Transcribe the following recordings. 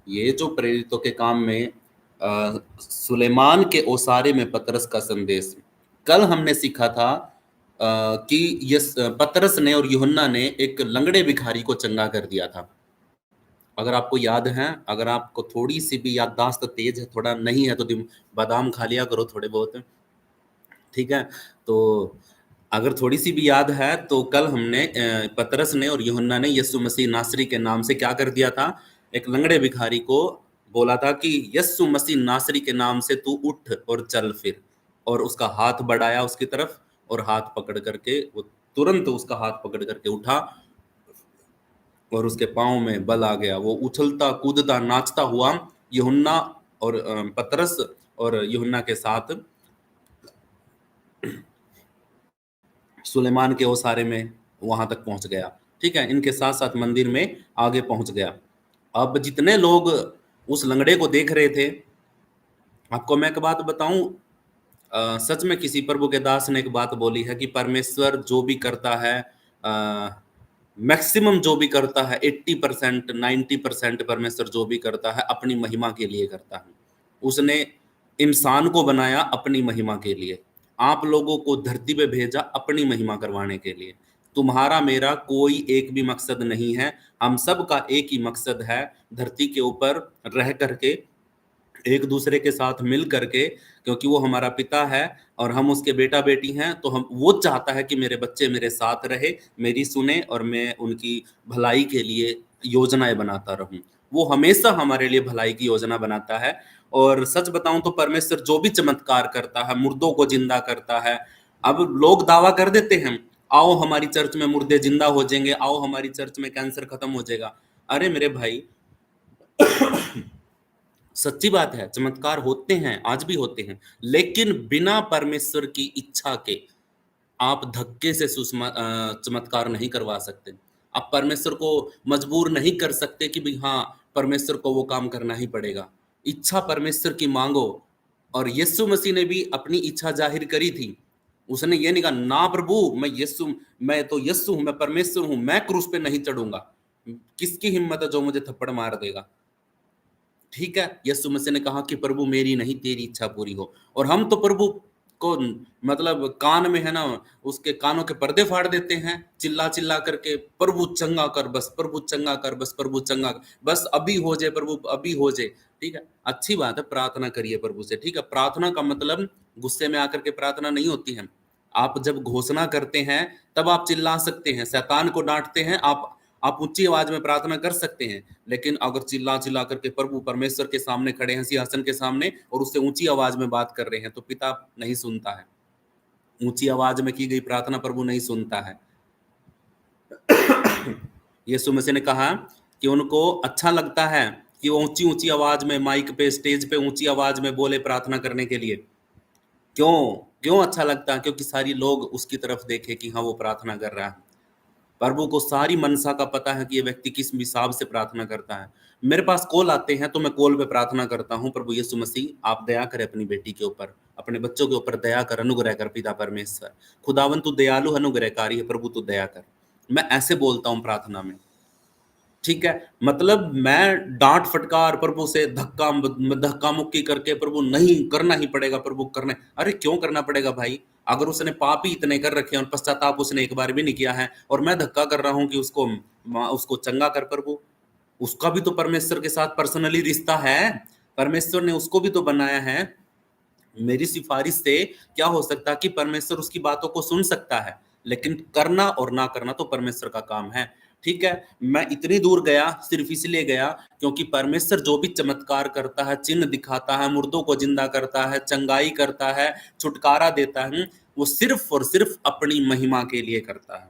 ये जो प्रेरितों के काम में सुलेमान के ओसारे में पतरस का संदेश, कल हमने सीखा था कि पतरस ने और यूहन्ना ने एक लंगड़े भिखारी को चंगा कर दिया था। अगर आपको याद है, अगर आपको थोड़ी सी भी याददाश्त तेज है, थोड़ा नहीं है तो बादाम खा लिया करो थोड़े बहुत, ठीक है। तो अगर थोड़ी सी भी याद है तो कल हमने पतरस ने और यूहन्ना ने यीशु मसीह नासरी के नाम से क्या कर दिया था, एक लंगड़े भिखारी को बोला था कि यीशु मसीह नासरी के नाम से तू उठ और चल फिर, और उसका हाथ बढ़ाया उसकी तरफ, और हाथ पकड़ करके वो तुरंत उसका हाथ पकड़ करके उठा, और उसके पाँव में बल आ गया। वो उछलता कूदता नाचता हुआ यूहन्ना और पतरस और यूहन्ना के साथ सुलेमान के ओसारे में वहां तक पहुंच गया। ठीक है, इनके साथ साथ मंदिर में आगे पहुंच गया। अब जितने लोग उस लंगड़े को देख रहे थे, आपको मैं एक बात बताऊं, सच में किसी प्रभु के दास ने एक बात बोली है कि परमेश्वर जो भी करता है, मैक्सिमम जो भी करता है, 80% 90% परमेश्वर जो भी करता है अपनी महिमा के लिए करता है। उसने इंसान को बनाया अपनी महिमा के लिए, आप लोगों को धरती पे भेजा अपनी महिमा करवाने के लिए। तुम्हारा मेरा कोई एक भी मकसद नहीं है, हम सब का एक ही मकसद है, धरती के ऊपर रह करके एक दूसरे के साथ मिल करके, क्योंकि वो हमारा पिता है और हम उसके बेटा बेटी हैं, तो हम वो चाहता है कि मेरे बच्चे मेरे साथ रहे, मेरी सुने और मैं उनकी भलाई के लिए योजनाएं बनाता रहूं। वो हमेशा हमारे लिए भलाई की योजना बनाता है। और सच बताऊं तो परमेश्वर जो भी चमत्कार करता है, मुर्दों को जिंदा करता है। अब लोग दावा कर देते हैं, आओ हमारी चर्च में मुर्दे जिंदा हो जाएंगे, आओ हमारी चर्च में कैंसर खत्म हो जाएगा। अरे मेरे भाई, सच्ची बात है, चमत्कार होते हैं, आज भी होते हैं, लेकिन बिना परमेश्वर की इच्छा के आप धक्के से चमत्कार नहीं करवा सकते। आप परमेश्वर को मजबूर नहीं कर सकते कि भाई हाँ, परमेश्वर को वो काम करना ही पड़ेगा। इच्छा परमेश्वर की मांगो। और यीशु मसीह ने भी अपनी इच्छा जाहिर करी थी। उसने ये नहीं कहा ना प्रभु, मैं तो यीशु हूं, मैं परमेश्वर हूं, मैं क्रूस पे नहीं चढ़ूंगा। किसकी हिम्मत है जो मुझे थप्पड़ मार देगा? ठीक है, यीशु मसीह ने कहा कि प्रभु मेरी नहीं तेरी इच्छा पूरी हो। और हम तो प्रभु को मतलब कान में है ना, उसके कानों के पर्दे फाड़ देते हैं चिल्ला चिल्ला करके, प्रभु चंगा कर बस, प्रभु चंगा कर बस, प्रभु चंगा कर बस, अभी हो जाए प्रभु, अभी हो जाए। ठीक है, अच्छी बात है, प्रार्थना करिए प्रभु से। ठीक है, प्रार्थना का मतलब गुस्से में आकर के प्रार्थना नहीं होती है। आप जब घोषणा करते हैं तब आप चिल्ला सकते हैं, शैतान को डांटते हैं आप ऊंची आवाज में प्रार्थना कर सकते हैं। लेकिन अगर चिल्ला चिल्ला करके प्रभु परमेश्वर के सामने खड़े हैं, सिंहासन के सामने, और उससे ऊंची आवाज में बात कर रहे हैं, तो पिता नहीं सुनता है। ऊंची आवाज में की गई प्रार्थना प्रभु नहीं सुनता है। यीशु मसीह ने कहा कि उनको अच्छा लगता है कि वो ऊंची ऊंची आवाज में माइक पे, स्टेज पे ऊंची आवाज में बोले प्रार्थना करने के लिए। क्यों? क्यों अच्छा लगता है? क्योंकि सारी लोग उसकी तरफ देखे कि हाँ वो प्रार्थना कर रहा है। प्रभु को सारी मनसा का पता है कि ये व्यक्ति किस हिसाब से प्रार्थना करता है। मेरे पास कॉल आते हैं तो मैं कॉल पे प्रार्थना करता हूँ, प्रभु यीशु मसीह आप दया कर अपनी बेटी के ऊपर, अपने बच्चों के ऊपर दया कर, अनुग्रह कर पिता परमेश्वर। खुदावन तू दयालु अनुग्रहकारी है, प्रभु तू दया कर। मैं ऐसे बोलता हूँ प्रार्थना में। ठीक है, मतलब मैं डांट फटकार प्रभु से धक्का मुक्की करके, प्रभु नहीं करना ही पड़ेगा, प्रभु करना। अरे क्यों करना पड़ेगा भाई? अगर उसने पाप ही इतने कर रखे हैं और पश्चाताप उसने एक बार भी नहीं किया है, और मैं धक्का कर रहा हूं कि उसको चंगा कर प्रभु। उसका भी तो परमेश्वर के साथ पर्सनली रिश्ता है, परमेश्वर ने उसको भी तो बनाया है। मेरी सिफारिश से क्या हो सकता है कि परमेश्वर उसकी बातों को सुन सकता है, लेकिन करना और ना करना तो परमेश्वर का काम है। ठीक है, मैं इतनी दूर गया सिर्फ इसलिए गया क्योंकि परमेश्वर जो भी चमत्कार करता है, चिन्ह दिखाता है, मुर्दों को जिंदा करता है, चंगाई करता है, छुटकारा देता है, वो सिर्फ और सिर्फ अपनी महिमा के लिए करता है।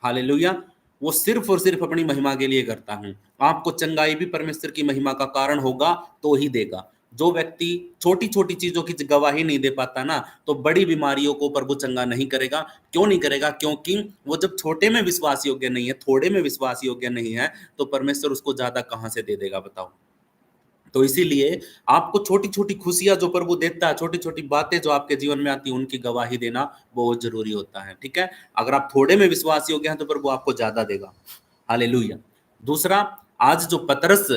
हालेलुया। वो सिर्फ और सिर्फ अपनी महिमा के लिए करता हूं। आपको चंगाई भी परमेश्वर की महिमा का कारण होगा तो ही देगा। जो व्यक्ति छोटी छोटी चीजों की गवाही नहीं दे पाता ना, तो बड़ी बीमारियों को प्रभु चंगा नहीं करेगा। क्यों नहीं करेगा? क्योंकि वो जब छोटे में विश्वास योग्य नहीं है, थोड़े में विश्वास योग्य नहीं है, तो परमेश्वर उसको ज्यादा कहां से दे देगा बताओ। तो इसीलिए आपको छोटी छोटी खुशियां जो प्रभु देता है, छोटी छोटी बातें जो आपके जीवन में आती है, उनकी गवाही देना बहुत जरूरी होता है। ठीक है, अगर आप थोड़े में विश्वास योग्य हैं तो प्रभु आपको ज्यादा देगा। हालेलुया। दूसरा, आज जो पतरस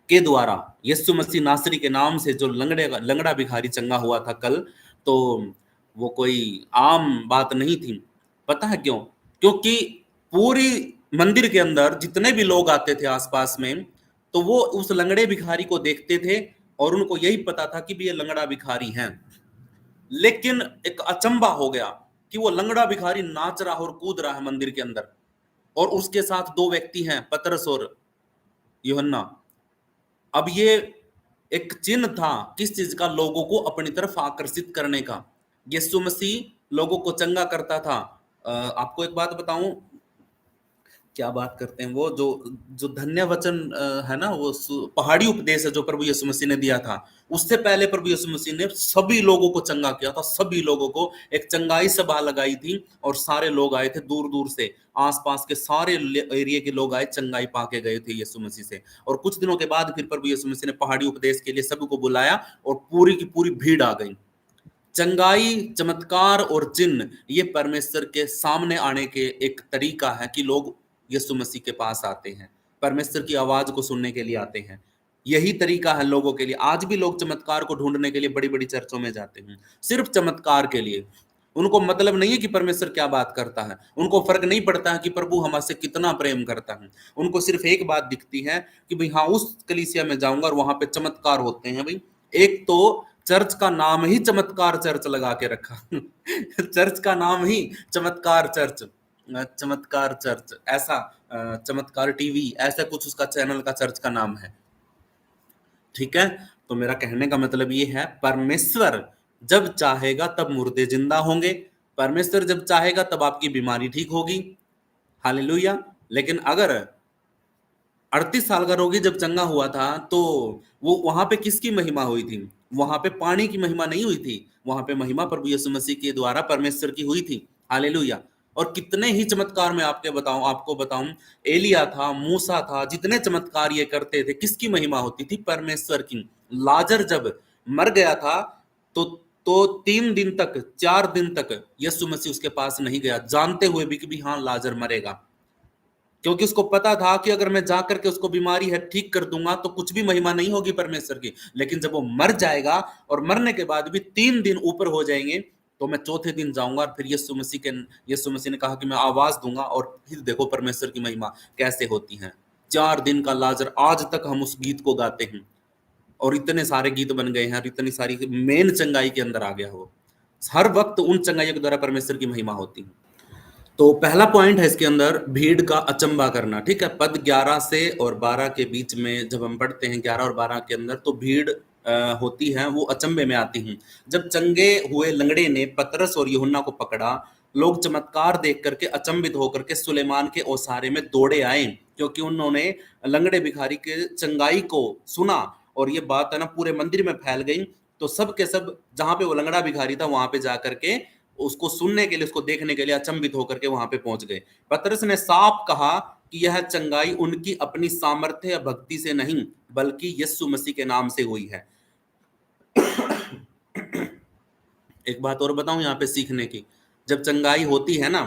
के द्वारा यीशु मसीह नासरी के नाम से जो लंगड़ा भिखारी चंगा हुआ था कल, तो वो कोई आम बात नहीं थी। पता है क्यों? क्योंकि पूरी मंदिर के अंदर जितने भी लोग आते थे आसपास में, तो वो उस लंगड़े भिखारी को देखते थे और उनको यही पता था कि भी ये लंगड़ा भिखारी हैं। लेकिन एक अचंबा हो गया कि वो लंगड़ा भिखारी नाच रहा और कूद रहा है मंदिर के अंदर, और उसके साथ दो व्यक्ति हैं, पतरस और यूहन्ना। अब ये एक चिन्ह था किस चीज का? लोगों को अपनी तरफ आकर्षित करने का। यीशु मसीह लोगों को चंगा करता था। आपको एक बात बताऊं, क्या बात करते हैं वो जो जो धन्य वचन है ना, वो पहाड़ी उपदेश है जो प्रभु यीशु मसीह ने दिया था। उससे पहले प्रभु यीशु मसीह ने सभी लोगों को चंगा किया था। सभी लोगों को एक चंगाई सभा लगाई थी और सारे लोग आए थे दूर दूर से, आसपास के सारे एरिया के लोग आए, चंगाई पाके गए थे यीशु मसीह से। और कुछ दिनों के बाद फिर प्रभु यीशु मसीह ने पहाड़ी उपदेश के लिए सभी को बुलाया और पूरी की पूरी भीड़ आ गई। चंगाई, चमत्कार और चिन्ह ये परमेश्वर के सामने आने के एक तरीका है कि लोग यीशु मसीह के पास आते हैं, परमेश्वर की आवाज को सुनने के लिए आते हैं। यही तरीका है लोगों के लिए। आज भी लोग चमत्कार को ढूंढने के लिए बड़ी बड़ी चर्चों में जाते हैं, सिर्फ चमत्कार के लिए। उनको मतलब नहीं है कि परमेश्वर क्या बात करता है, उनको फर्क नहीं पड़ता है कि प्रभु हमसे कितना प्रेम करता है। उनको सिर्फ एक बात दिखती है कि भाई हाँ, उस कलीसिया में जाऊंगा और वहां पे चमत्कार होते हैं। भाई एक तो चर्च का नाम ही चमत्कार चर्च लगा के रखा चर्च का नाम ही चमत्कार चर्च, चमत्कार चर्च ऐसा, चमत्कार टीवी ऐसा कुछ उसका चैनल का चर्च का नाम है। ठीक है, तो मेरा कहने का मतलब ये है, परमेश्वर जब चाहेगा तब मुर्दे जिंदा होंगे, परमेश्वर जब चाहेगा तब आपकी बीमारी ठीक होगी। हालेलुया। लेकिन अगर 38 साल का रोगी जब चंगा हुआ था, तो वो वहां पे किसकी महिमा हुई थी? वहां पे पानी की महिमा नहीं हुई थी, वहां पे महिमा प्रभु यीशु मसीह के द्वारा परमेश्वर की हुई थी। हालेलुया। और कितने ही चमत्कार मैं आपको बताऊं, एलिया था, मूसा था, जितने चमत्कार ये करते थे, किसकी महिमा होती थी? परमेश्वर की। लाजर जब मर गया था, तो 3 दिन तक, 4 दिन तक यीशु मसीह उसके पास नहीं गया, जानते हुए भी कि भी हाँ, लाजर मरेगा। क्योंकि उसको पता था कि अगर मैं जाकर के उसको बीमारी है ठीक कर दूंगा तो कुछ भी महिमा नहीं होगी परमेश्वर की। लेकिन जब वो मर जाएगा और मरने के बाद भी 3 दिन ऊपर हो जाएंगे, तो मैं चौथे दिन जाऊंगा। और फिर यीशु मसीह ने कहा कि मैं आवाज दूंगा और फिर देखो परमेश्वर की महिमा कैसे होती है। 4 दिन का लाजर, आज तक हम उस गीत को गाते हैं और इतने सारे गीत बन गए हैं और इतनी सारी मेन चंगाई के अंदर आ गया हो। हर वक्त उन चंगाइयों के द्वारा परमेश्वर की महिमा होती है। तो पहला पॉइंट है इसके अंदर, भीड़ का अचंबा करना। ठीक है, पद 11 से और 12 के बीच में जब हम पढ़ते हैं, 11 और 12 के अंदर, तो भीड़ होती है, वो अचंबे में आती हैं। जब चंगे हुए लंगड़े ने पतरस और यूहन्ना को पकड़ा, लोग चमत्कार देख करके अचंबित होकर के सुलेमान के ओसारे में दौड़े आए, क्योंकि उन्होंने लंगड़े भिखारी के चंगाई को सुना। और ये बात है ना पूरे मंदिर में फैल गई। तो सब के सब जहां पे वो लंगड़ा भिखारी था वहां पे जाकर के उसको सुनने के लिए, उसको देखने के लिए अचंभित होकर के वहां पे पहुंच गए। पतरस ने साफ कहा कि यह चंगाई उनकी अपनी सामर्थ्य या भक्ति से नहीं, बल्कि यीशु मसीह के नाम से हुई है। एक बात और बताऊं यहाँ पे सीखने की, जब चंगाई होती है ना,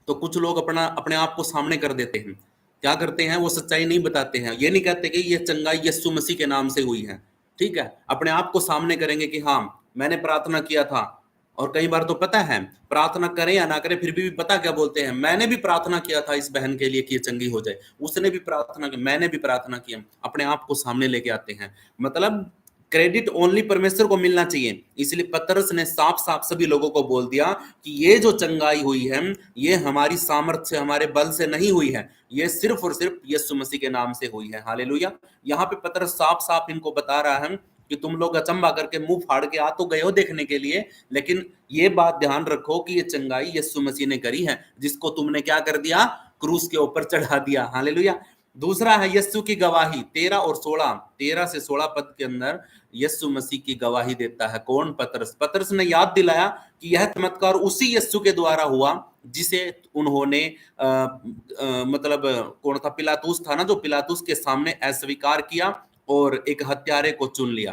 तो कुछ लोग अपने आप को सामने कर देते हैं। क्या करते हैं? वो सच्चाई नहीं बताते हैं। ये नहीं कहते कि ये चंगाई यीशु मसीह के नाम से हुई है। ठीक है, अपने आप को सामने करेंगे कि हाँ, मैंने प्रार्थना किया था। और कई बार तो पता है, प्रार्थना करें या ना करें, फिर भी पता क्या बोलते हैं? मैंने भी प्रार्थना किया था इस बहन के लिए कि ये चंगी हो जाए, उसने भी प्रार्थना की, मैंने भी प्रार्थना किया। अपने आप को सामने लेके आते हैं। मतलब क्रेडिट ओनली परमेश्वर को मिलना चाहिए। इसलिए पतरस ने साफ साफ सभी लोगों को बोल दिया कि ये जो चंगाई हुई है, ये हमारी सामर्थ्य, हमारे बल से नहीं हुई है, ये सिर्फ और सिर्फ यीशु मसीह के नाम से हुई है। हालेलुया। यहाँ पे पतरस साफ साफ इनको बता रहा है कि तुम लोग अचंबा करके मुंह फाड़ के आ तो गए हो देखने के लिए, लेकिन ये बात ध्यान रखो कि ये चंगाई यीशु मसीह ने करी है, जिसको तुमने क्या कर दिया? क्रूस के ऊपर चढ़ा दिया। हालेलुया। दूसरा है यीशु की गवाही। 13 से 16 पद के अंदर यीशु मसीह की गवाही देता है। कौन? पतरस। पतरस ने याद दिलाया कि यह चमत्कार उसी यीशु के द्वारा हुआ जिसे उन्होंने मतलब कौन था? पिलातुस था ना, जो पिलातुस के सामने अस्वीकार किया और एक हत्यारे को चुन लिया।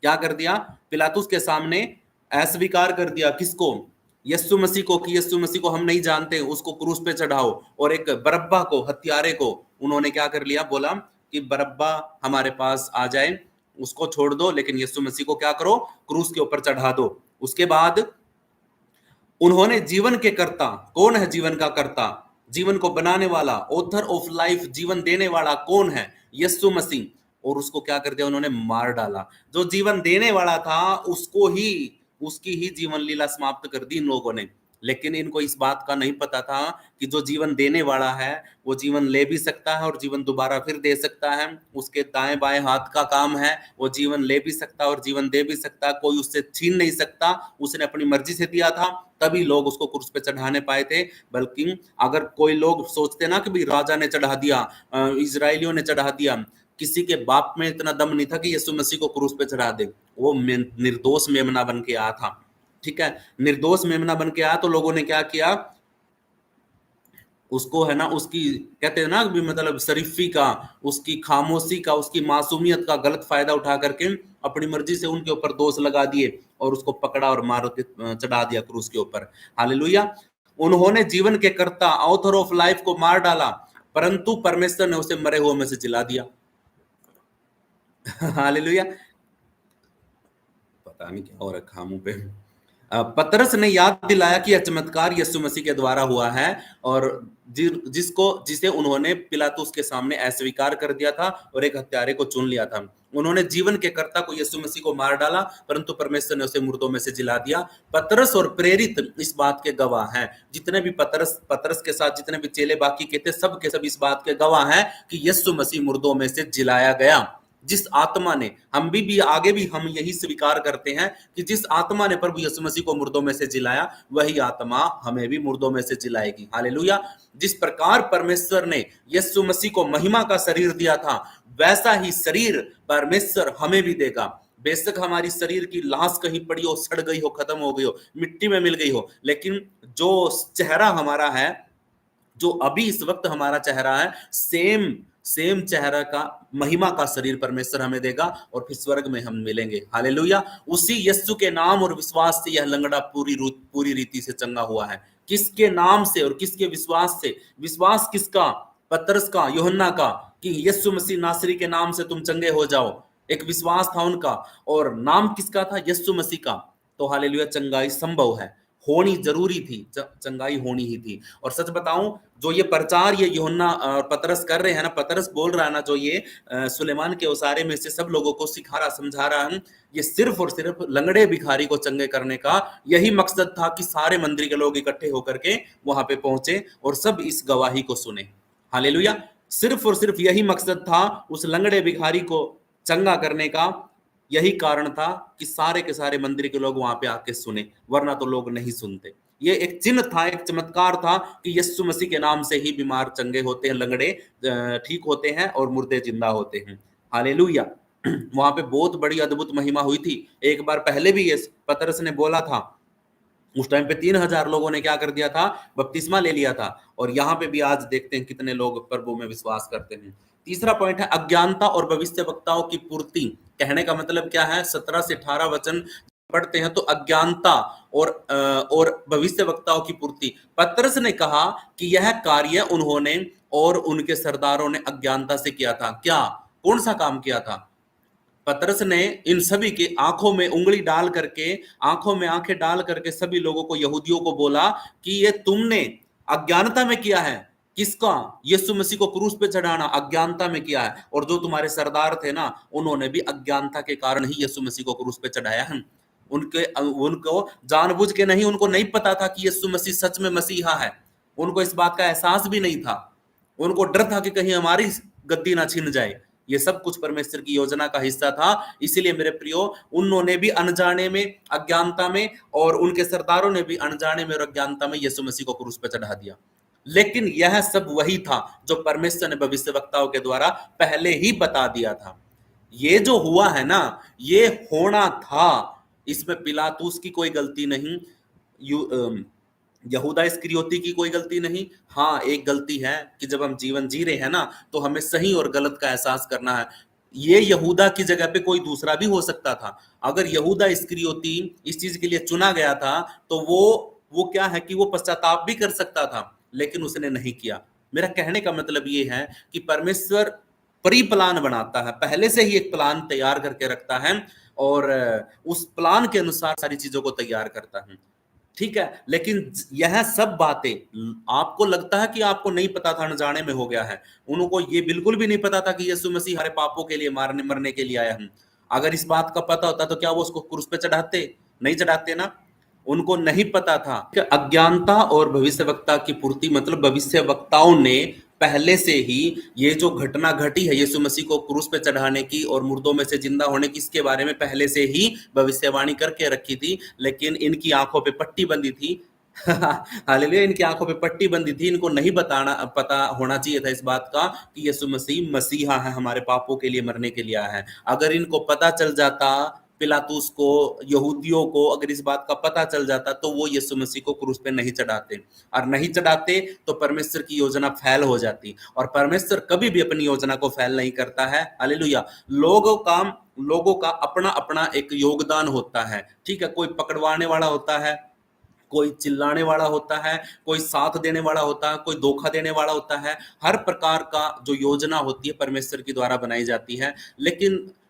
क्या कर दिया? पिलातुस के सामने अस्वीकार कर दिया। किसको? यीशु मसीह को, कि यीशु मसीह को हम नहीं जानते, उसको क्रूस पे चढ़ाओ। और एक बरब्बा को, हत्यारे को, उन्होंने क्या कर लिया? बोला कि बरब्बा हमारे पास आ जाए, उसको छोड़ दो, लेकिन यीशु मसीह को क्या करो, क्रूस के ऊपर चढ़ा दो। उसके बाद उन्होंने जीवन के कर्ता, कौन है जीवन का कर्ता, जीवन को बनाने वाला, ऑथर ऑफ लाइफ, जीवन देने वाला कौन है, यीशु मसीह, और उसको क्या कर दिया, उन्होंने मार डाला। जो जीवन देने वाला था उसको ही, उसकी ही जीवन लीला समाप्त कर दी इन लोगों ने। लेकिन इनको इस बात का नहीं पता था कि जो जीवन देने वाला है वो जीवन ले भी सकता है और जीवन दोबारा फिर दे सकता है। उसके दाएं बाएं हाथ का काम है, वो जीवन ले भी सकता है और जीवन दे भी सकता है, कोई उससे छीन नहीं सकता। उसने अपनी मर्जी से दिया था, तभी लोग उसको क्रूस पे चढ़ाने पाए थे। बल्कि अगर कोई लोग सोचते ना कि भाई राजा ने चढ़ा दिया, इजरायलियों ने चढ़ा दिया, किसी के बाप में इतना दम नहीं था कि यीशु मसीह को क्रूस पे चढ़ा दे। वो निर्दोष मेमना बन के आया था, ठीक है, निर्दोष मेमना बन के आया। तो लोगों ने क्या किया, उसको है ना, उसकी कहते हैं ना भी मतलब शरीफी का, उसकी खामोशी का, उसकी मासूमियत का गलत फायदा उठा करके अपनी मर्जी से उनके ऊपर दोष लगा दिए और उसको पकड़ा और मार के चढ़ा दिया क्रूस के ऊपर। हालेलुया। उन्होंने जीवन के कर्ता, ऑथर ऑफ लाइफ को मार डाला, परंतु परमेश्वर ने उसे मरे हुए में से जिला दिया। हालेलुया। पता नहीं क्या हो रखा मुंह पे। पतरस ने याद दिलाया कि यह चमत्कार यीशु मसीह के द्वारा हुआ है, और जिसे उन्होंने पिलातुस के सामने अस्वीकार कर दिया था और एक हत्यारे को चुन लिया था। उन्होंने जीवन के कर्ता को, यीशु मसीह को मार डाला, परंतु परमेश्वर ने उसे मुर्दों में से जिला दिया। पतरस और प्रेरित इस बात के गवाह हैं। जितने भी पतरस के साथ जितने भी चेले बाकी के थे, सब के सब इस बात के गवाह हैं कि यीशु मसीह मुर्दों में से जिलाया गया। जिस आत्मा ने, हम भी आगे भी हम यही स्वीकार करते हैं कि जिस आत्मा ने प्रभु यीशु मसीह को मुर्दों में से जिलाया, वही आत्मा हमें भी मुर्दों में से जिलाएगी। हालेलुया। जिस प्रकार परमेश्वर ने यीशु मसीह को महिमा का शरीर दिया था, वैसा ही शरीर परमेश्वर हमें भी देगा। बेशक हमारी शरीर की लाश कहीं पड़ी हो, सड़ गई हो, खत्म हो गई हो, मिट्टी में मिल गई हो, लेकिन जो चेहरा हमारा है, जो अभी इस वक्त हमारा चेहरा है, सेम सेम चेहरा का, महिमा का शरीर परमेश्वर हमें देगा और फिर स्वर्ग में हम मिलेंगे। हालेलुया। उसी यीशु के नाम और विश्वास से यह लंगड़ा पूरी रीति से चंगा हुआ है। किसके नाम से और किसके विश्वास से? विश्वास किसका? पतरस का, यूहन्ना का, कि यीशु मसीह नासरी के नाम से तुम चंगे हो जाओ। एक विश्वास था उनका, और नाम किसका था? यीशु मसीह का। तो हालेलुया, चंगाई संभव है, होनी जरूरी थी, चंगाई होनी ही थी। और सच बताऊं, जो ये प्रचार ये यूहन्ना और पतरस कर रहे हैं ना, पतरस बोल रहा है ना, जो ये सुलेमान के उसारे में से सब लोगों को सिखा रहा, समझा रहा है, ये सिर्फ और सिर्फ लंगड़े भिखारी को चंगे करने का यही मकसद था कि सारे मंदिर के लोग इकट्ठे होकर के वहां पे पहुंचे और सब इस गवाही को सुने। हालेलुया। सिर्फ और सिर्फ यही मकसद था उस लंगड़े भिखारी को चंगा करने का, यही कारण था कि सारे के सारे मंदिर के लोग वहां पे आके सुने, वरना तो लोग नहीं सुनते। ये एक चिन्ह था, एक चमत्कार था कि यीशु मसीह के नाम से ही बीमार चंगे होते हैं, लंगड़े ठीक होते हैं और मुर्दे जिंदा होते हैं। हालेलुया। वहां पे बहुत बड़ी अद्भुत महिमा हुई थी। एक बार पहले भी ये पतरस ने बोला था, उस टाइम पे 3,000 लोगों ने क्या कर दिया था? बपतिस्मा ले लिया था। और यहाँ पे भी आज देखते हैं कितने लोग प्रभु में विश्वास करते हैं। तीसरा पॉइंट है अज्ञानता और भविष्य वक्ताओं की पूर्ति। कहने का मतलब क्या है? 17 से 18 वचन पढ़ते हैं तो अज्ञानता और भविष्य वक्ताओं की पूर्ति। पतरस ने कहा कि यह कार्य उन्होंने और उनके सरदारों ने अज्ञानता से किया था। क्या? कौन सा काम किया था? पतरस ने इन सभी के आंखों में उंगली डाल करके, आंखों में आंखें डाल करके सभी लोगों को, यहूदियों को बोला कि ये तुमने अज्ञानता में किया है। किसका? यीशु मसीह को क्रूस पे चढ़ाना अज्ञानता में किया है। और जो तुम्हारे सरदार थे ना, उन्होंने भी अज्ञानता के कारण ही यीशु मसीह को क्रूस पे चढ़ाया है। उनको जानबूझ के नहीं, उनको नहीं पता था कि यीशु मसीह सच में मसीहा है। उनको इस बात का एहसास भी नहीं था। उनको डर था कि कहीं हमारी गद्दी ना छिन जाए। ये सब कुछ परमेश्वर की योजना का हिस्सा था। इसीलिए मेरे प्रियो, उन्होंने भी अनजाने में, अज्ञानता में, और उनके सरदारों ने भी अनजाने में और अज्ञानता में यीशु मसीह को क्रूस पर चढ़ा दिया। लेकिन यह सब वही था जो परमेश्वर ने भविष्यवक्ताओं के द्वारा पहले ही बता दिया था। ये जो हुआ है ना, ये होना था। इसमें पिलातूस की कोई गलती नहीं, यहूदा इस्करियोती की कोई गलती नहीं। हाँ, एक गलती है कि जब हम जीवन जी रहे हैं ना, तो हमें सही और गलत का एहसास करना है। ये यहूदा की जगह पे कोई दूसरा भी हो सकता था। अगर यहूदा इस्करियोती इस चीज के लिए चुना गया था, तो वो क्या है कि वो पश्चाताप भी कर सकता था, लेकिन उसने नहीं किया। मेरा कहने का मतलब ये है कि परमेश्वर प्री प्लान बनाता है, पहले से ही एक प्लान तैयार करके रखता है और उस प्लान के अनुसार सारी चीजों को तैयार करता है। ठीक है, लेकिन यह सब बातें आपको लगता है कि आपको नहीं पता था, अनजाने में हो गया है। उनको ये बिल्कुल भी नहीं पता था कि यीशु मसीह हमारे पापों के लिए मारने मरने के लिए आया है। अगर इस बात का पता होता तो क्या वो उसको क्रूस पे चढ़ाते? नहीं चढ़ाते ना। उनको नहीं पता था कि अज्ञानता और भविष्यवक्ता की पूर्ति, मतलब भविष्यवक्ताओं ने पहले से ही ये जो घटना घटी है यीशु मसीह को क्रूस पे चढ़ाने की और मुर्दों में से जिंदा होने की, इसके बारे में पहले से ही भविष्यवाणी करके रखी थी, लेकिन इनकी आंखों पे पट्टी बंदी थी। हालेलुया, इनकी आंखों पे पट्टी बंदी थी। इनको नहीं पता होना चाहिए था इस बात का कि यीशु मसीह मसीहा है, हमारे पापों के लिए मरने के लिए आया है। अगर इनको पता चल जाता, पिलातुस को, यहूदियों को अगर इस बात का पता चल जाता, तो वो यीशु मसीह को क्रूस पे नहीं चढ़ाते, और नहीं चढ़ाते तो परमेश्वर की योजना फैल हो जाती। और परमेश्वर कभी भी अपनी योजना को फैल नहीं करता है। हालेलुया। लोगों का अपना अपना एक योगदान होता है। ठीक है, कोई पकड़वाने वाला होता है, कोई चिल्लाने वाला होता है, कोई साथ देने वाला होता है, कोई धोखा देने वाला होता है। हर प्रकार का जो योजना होती है परमेश्वर की द्वारा बनाई जाती है।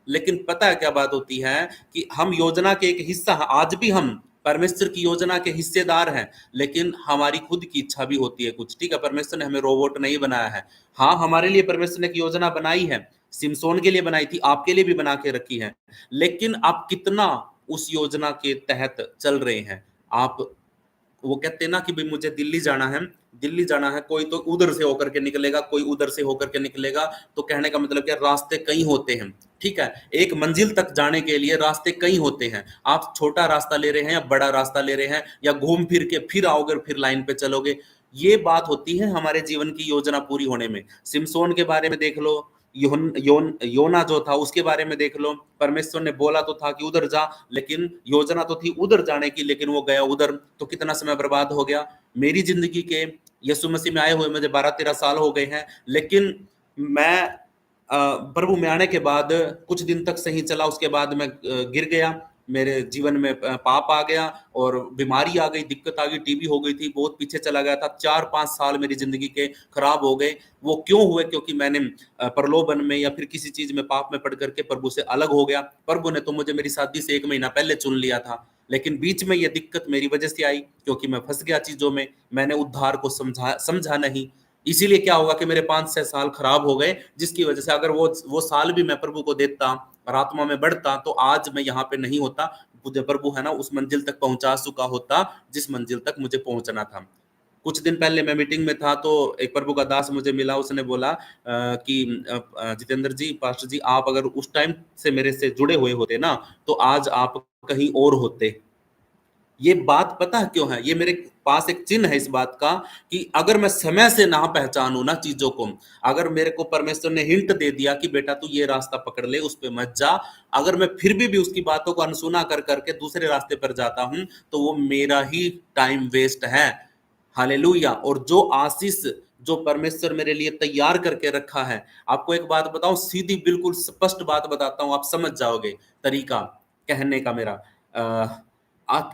लेकिन पता है क्या बात होती है कि हम योजना के एक हिस्सा हैं। आज भी हम परमेश्वर की योजना के हिस्सेदार हैं, लेकिन हमारी खुद की इच्छा भी होती है कुछ। ठीक है, परमेश्वर ने हमें रोबोट नहीं बनाया है। हाँ, हमारे लिए परमेश्वर ने एक योजना बनाई है, सिमसोन के लिए बनाई थी, आपके लिए भी बना के रखी है। लेकिन आप कितना उस योजना के तहत चल रहे हैं? आप, वो कहते हैं ना कि भाई मुझे दिल्ली जाना है, दिल्ली जाना है, कोई तो उधर से होकर के निकलेगा, कोई उधर से होकर के निकलेगा। तो कहने का मतलब क्या, रास्ते कई होते हैं। ठीक है, एक मंजिल तक जाने के लिए रास्ते कई होते हैं। आप छोटा रास्ता ले रहे हैं या बड़ा रास्ता ले रहे हैं, या घूम फिर के फिर आओगे फिर लाइन पे चलोगे। ये बात होती है हमारे जीवन की योजना पूरी होने में। सिमसोन के बारे में देख लो, योना जो था उसके बारे में देख लो। परमेश्वर ने बोला तो था कि उधर जा, लेकिन योजना तो थी उधर जाने की, लेकिन वो गया उधर, तो कितना समय बर्बाद हो गया। मेरी जिंदगी के यीशु मसीह में आए हुए मुझे 12-13 साल हो गए हैं, लेकिन मैं प्रभु में आने के बाद कुछ दिन तक सही चला, उसके बाद मैं गिर गया। मेरे जीवन में पाप आ गया और बीमारी आ गई, दिक्कत आ गई, टीबी हो गई थी, बहुत पीछे चला गया था। 4-5 साल मेरी जिंदगी के खराब हो गए। वो क्यों हुए? क्योंकि मैंने प्रलोभन में या फिर किसी चीज में, पाप में पड़ करके प्रभु से अलग हो गया। प्रभु ने तो मुझे मेरी शादी से 1 महीना पहले चुन लिया था, लेकिन बीच में ये दिक्कत मेरी वजह से आई, क्योंकि मैं फंस गया चीजों में। मैंने उद्धार को समझा नहीं। इसीलिए क्या होगा कि मेरे 5-6 साल खराब हो गए, जिसकी वजह से अगर वो साल भी मैं प्रभु को देता और आत्मा में बढ़ता, तो आज मैं यहाँ पे नहीं होता। मुझे प्रभु है ना उस मंजिल तक पहुंचा चुका होता जिस मंजिल तक मुझे पहुंचना था। कुछ दिन पहले मैं मीटिंग में था, तो एक प्रभु का दास मुझे मिला। उसने बोला कि जितेंद्र जी, पास्टर जी, आप अगर उस टाइम से मेरे से जुड़े हुए होते ना, तो आज आप कहीं और होते। ये बात पता है क्यों है? ये मेरे पास एक चिन्ह है इस बात का कि अगर मैं समय से ना पहचानूं ना चीजों को, अगर मेरे को परमेश्वर ने हिंट दे दिया कि बेटा तू ये रास्ता पकड़ ले, उस पे मत जा, अगर मैं फिर भी उसकी बातों को अनसुना कर करके दूसरे रास्ते पर जाता हूं, तो वो मेरा ही टाइम वेस्ट है। हालेलुया। और जो आशीष जो परमेश्वर मेरे लिए तैयार करके रखा है, आपको एक बात बताऊं, सीधी बिल्कुल स्पष्ट बात बताता हूं, आप समझ जाओगे तरीका कहने का मेरा।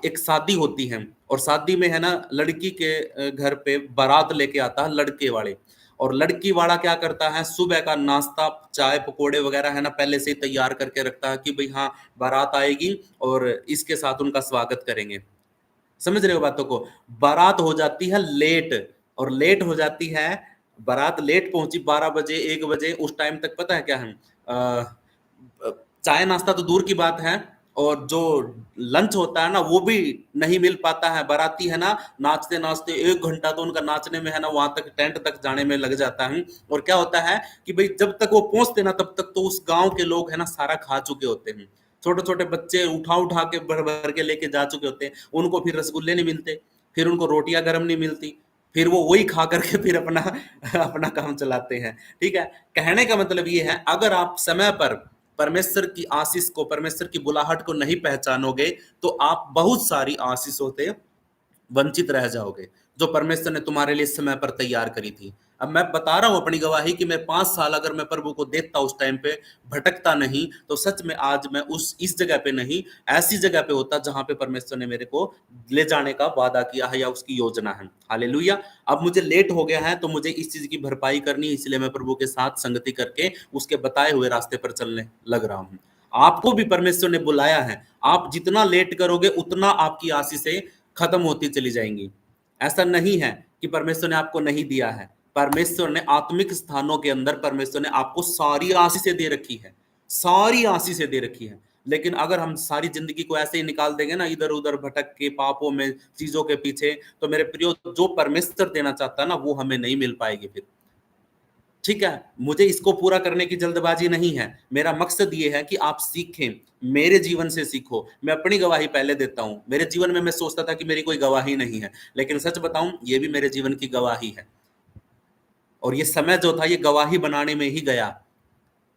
एक शादी होती है, और शादी में है ना, लड़की के घर पे बारात लेके आता है लड़के वाले, और लड़की वाला क्या करता है, सुबह का नाश्ता, चाय पकोड़े वगैरह है ना पहले से ही तैयार करके रखता है कि भाई हाँ, बारात आएगी और इसके साथ उनका स्वागत करेंगे। समझ रहे हो बातों को? बारात हो जाती है लेट, और लेट हो जाती है, बारात लेट पहुंची 12 बजे 1 बजे। उस टाइम तक पता है क्या है, चाय नाश्ता तो दूर की बात है, और जो लंच होता है ना वो भी नहीं मिल पाता है। बाराती है ना, नाचते नाचते 1 घंटा तो उनका नाचने में है ना, वहां तक टेंट तक जाने में लग जाता है। और क्या होता है कि भाई जब तक वो पहुंचते ना, तब तक तो उस गांव के लोग है ना सारा खा चुके होते हैं। छोटे छोटे बच्चे उठा उठा के भर भर के लेके जा चुके होते हैं। उनको फिर रसगुल्ले नहीं मिलते, फिर उनको रोटियां गर्म नहीं मिलती, फिर वो वही खा करके फिर अपना अपना काम चलाते हैं। ठीक है, कहने का मतलब ये है, अगर आप समय पर परमेश्वर की आशीष को, परमेश्वर की बुलाहट को नहीं पहचानोगे, तो आप बहुत सारी आशीषों से वंचित रह जाओगे, जो परमेश्वर ने तुम्हारे लिए समय पर तैयार करी थी। अब मैं बता रहा हूं अपनी गवाही कि मैं 5 साल अगर मैं प्रभु को देता उस टाइम पे, भटकता नहीं, तो सच में आज मैं उस इस जगह पे नहीं, ऐसी जगह पे होता जहां पे परमेश्वर ने मेरे को ले जाने का वादा किया है या उसकी योजना है। हालेलुया। अब मुझे लेट हो गया है तो मुझे इस चीज की भरपाई करनी है, इसलिए मैं प्रभु के साथ संगति करके उसके बताए हुए रास्ते पर चलने लग रहा हूं। आपको भी परमेश्वर ने बुलाया है, आप जितना लेट करोगे उतना आपकी आशीषें खत्म होती चली जाएंगी। ऐसा नहीं है कि परमेश्वर ने आपको नहीं दिया है, परमेश्वर ने आत्मिक स्थानों के अंदर परमेश्वर ने आपको सारी आशीषें दे रखी है, सारी आशीषें दे रखी है। लेकिन अगर हम सारी जिंदगी को ऐसे ही निकाल देंगे ना, इधर उधर भटक के पापों में, चीजों के पीछे, तो मेरे प्रियो, जो परमेश्वर देना चाहता है ना वो हमें नहीं मिल पाएगी फिर। ठीक है, मुझे इसको पूरा करने की जल्दबाजी नहीं है, मेरा मकसद ये है कि आप सीखें, मेरे जीवन से सीखो। मैं अपनी गवाही पहले देता हूं, मेरे जीवन में मैं सोचता था कि मेरी कोई गवाही नहीं है, लेकिन सच बताऊं ये भी मेरे जीवन की गवाही है। और ये समय जो था ये गवाही बनाने में ही गया।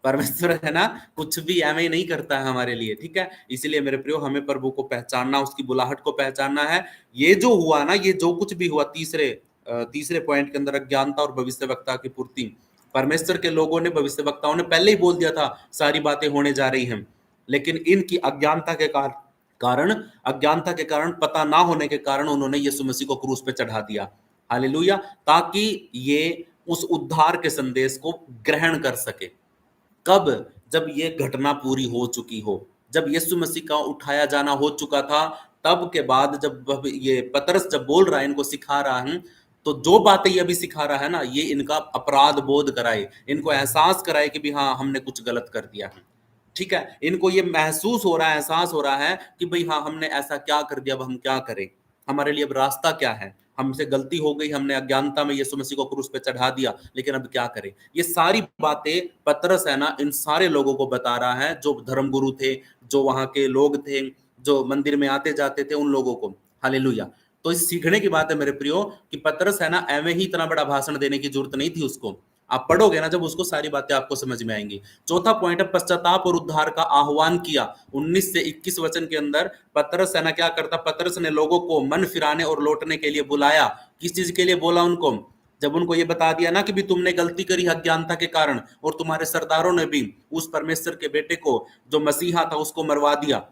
परमेश्वर है ना, कुछ भी एवं ही नहीं करता है हमारे लिए। ठीक है, इसलिए मेरे प्रियो, हमें प्रभु को पहचानना, उसकी बुलाहट को पहचानना है। ये जो हुआ ना, ये जो कुछ भी हुआ, तीसरे पॉइंट के अंदर अज्ञानता और भविष्यवक्ता की पूर्ति, परमेश्वर के लोगों ने, भविष्यवक्ताओं ने पहले ही बोल दिया था सारी बातें होने जा रही हैं, लेकिन इनकी अज्ञानता के कारण, अज्ञानता के कारण, पता ना होने के कारण उन्होंने यीशु मसीह को क्रूस पे चढ़ा दिया। हालेलुया। ताकि ये उस उद्धार के संदेश को ग्रहण कर सके। कब? जब ये घटना पूरी हो चुकी हो, जब यीशु मसीह का उठाया जाना हो चुका था, तब के बाद जब ये पतरस जब बोल रहा है, इनको सिखा रहा है, तो जो बातें ये अभी सिखा रहा है ना, ये इनका अपराध बोध कराए, इनको एहसास कराए कि भी हाँ, हमने कुछ गलत कर दिया है। ठीक है, इनको ये महसूस हो रहा है, एहसास हो रहा है कि भाई हाँ, हमने ऐसा क्या कर दिया, अब हम क्या करें, हमारे लिए अब रास्ता क्या है, हमसे गलती हो गई, हमने अज्ञानता में यीशु मसीह को क्रूस पे चढ़ा दिया, लेकिन अब क्या करें। ये सारी बातें पतरस है ना, इन सारे लोगों को बता रहा है, जो धर्मगुरु थे, जो वहां के लोग थे, जो मंदिर में आते जाते थे, उन लोगों को। हालेलुया। तो इस सीखने की बात है मेरे प्रियो, कि पतरस है ना, एवं ही इतना बड़ा भाषण देने की जरूरत नहीं थी उसको। आप पढ़ोगे ना जब, उसको सारी बातें आपको समझ में आएंगी। चौथा पॉइंट है, पश्चाताप और उद्धार का आह्वान किया। 19 से 21 वचन के अंदर पतरस है ना क्या करता, पतरस ने लोगों को मन फिराने और लौटने के लिए बुलाया। किस चीज के लिए बोला उनको? जब उनको ये बता दिया ना कि भी तुमने गलती करी अज्ञानता के कारण, और तुम्हारे सरदारों ने भी उस परमेश्वर के बेटे को, जो मसीहा था, उसको मरवा दिया,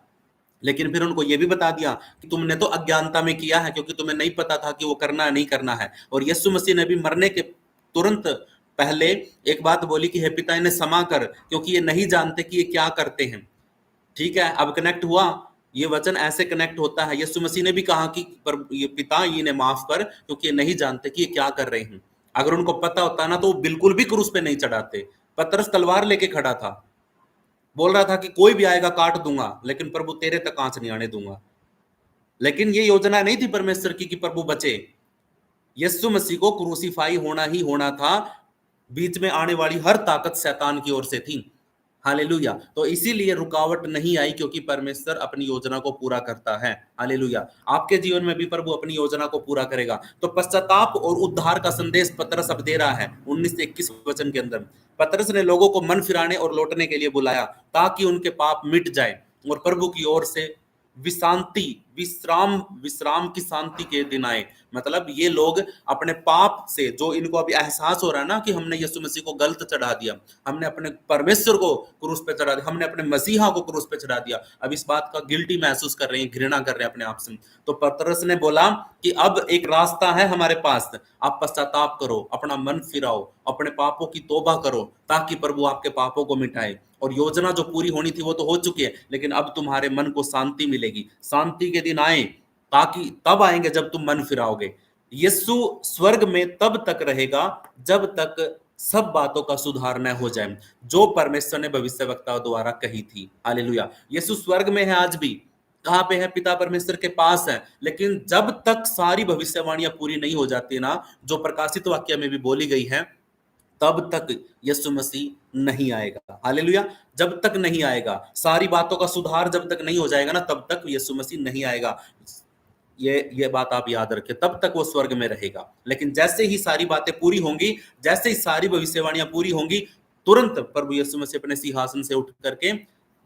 लेकिन फिर उनको ये भी बता दिया कि तुमने तो अज्ञानता में किया है, क्योंकि तुम्हें नहीं पता था कि वो करना नहीं करना है। और यीशु मसीह ने भी मरने के तुरंत पहले एक बात बोली कि हे पिता, इन्हें क्षमा कर, क्योंकि ये नहीं जानते कि ये क्या करते हैं। ठीक है, अब कनेक्ट हुआ, ये वचन ऐसे कनेक्ट होता है। यीशु मसीह ने भी कहा कि पर ये पिता, इन्हें माफ कर, क्योंकि ये नहीं जानते कि ये क्या कर रहे हैं। अगर उनको पता होता ना, तो वो बिल्कुल भी क्रूस पे नहीं चढ़ाते। पतरस तलवार लेके खड़ा था, बोल रहा था कि कोई भी आएगा काट दूंगा, लेकिन प्रभु तेरे तक आंच नहीं आने दूंगा। लेकिन ये योजना नहीं थी परमेश्वर की कि प्रभु बचे। यीशु मसीह को क्रूसीफाई होना ही होना था। बीच में आने वाली हर ताकत शैतान की ओर से थी। हालेलुया। तो इसीलिए रुकावट नहीं आई, क्योंकि परमेश्वर अपनी योजना को पूरा करता है। हालेलुया। आपके जीवन में भी प्रभु अपनी योजना को पूरा करेगा। तो पश्चाताप और उद्धार का संदेश पतरस अब दे रहा है 19 से 21 वचन के अंदर। पतरस ने लोगों को मन फिराने और लौटने के लिए बुलाया, ताकि उनके पाप मिट जाए और प्रभु की ओर से विशांति, विश्राम, विश्राम की शांति के दिन आए। मतलब ये लोग अपने पाप से, जो इनको अभी एहसास हो रहा है ना कि हमने यीशु मसीह को गलत चढ़ा दिया, हमने अपने परमेश्वर को क्रूस पे चढ़ा दिया, हमने अपने मसीहा को क्रूस पे चढ़ा दिया, अब इस बात का गिल्टी महसूस कर रहे हैं, घृणा कर रहे हैं अपने आप से। तो पतरस ने बोला कि अब एक रास्ता है हमारे पास, आप पश्चाताप करो, अपना मन फिराओ, अपने पापों की तौबा करो, ताकि प्रभु आपके पापों को मिटाए। और योजना जो पूरी होनी थी वो तो हो चुकी है, लेकिन अब तुम्हारे मन को शांति मिलेगी। शांति के दिन आए, ताकि तब आएंगे जब तुम मन फिराओगे। यीशु स्वर्ग में तब तक रहेगा जब तक सब बातों का सुधार न हो जाए, जो परमेश्वर ने भविष्यवक्ताओं द्वारा कही थी। हालेलुया। यीशु स्वर्ग में है आज भी। कहां पे है? पिता परमेश्वर के पास है। लेकिन जब तक सारी भविष्यवाणियां पूरी नहीं हो जाती ना, जो प्रकाशित वाक्य में भी बोली गई है, तब तक यीशु मसीह नहीं आएगा। हालेलुया। जब तक नहीं आएगा, सारी बातों का सुधार जब तक नहीं हो जाएगा ना, तब तक यीशु मसीह नहीं आएगा। ये बात आप याद रखें, तब तक वो स्वर्ग में रहेगा। लेकिन जैसे ही सारी बातें पूरी होंगी, जैसे ही सारी भविष्यवाणियां पूरी होंगी, तुरंत प्रभु यीशु मसीह अपने सिंहासन से उठ करके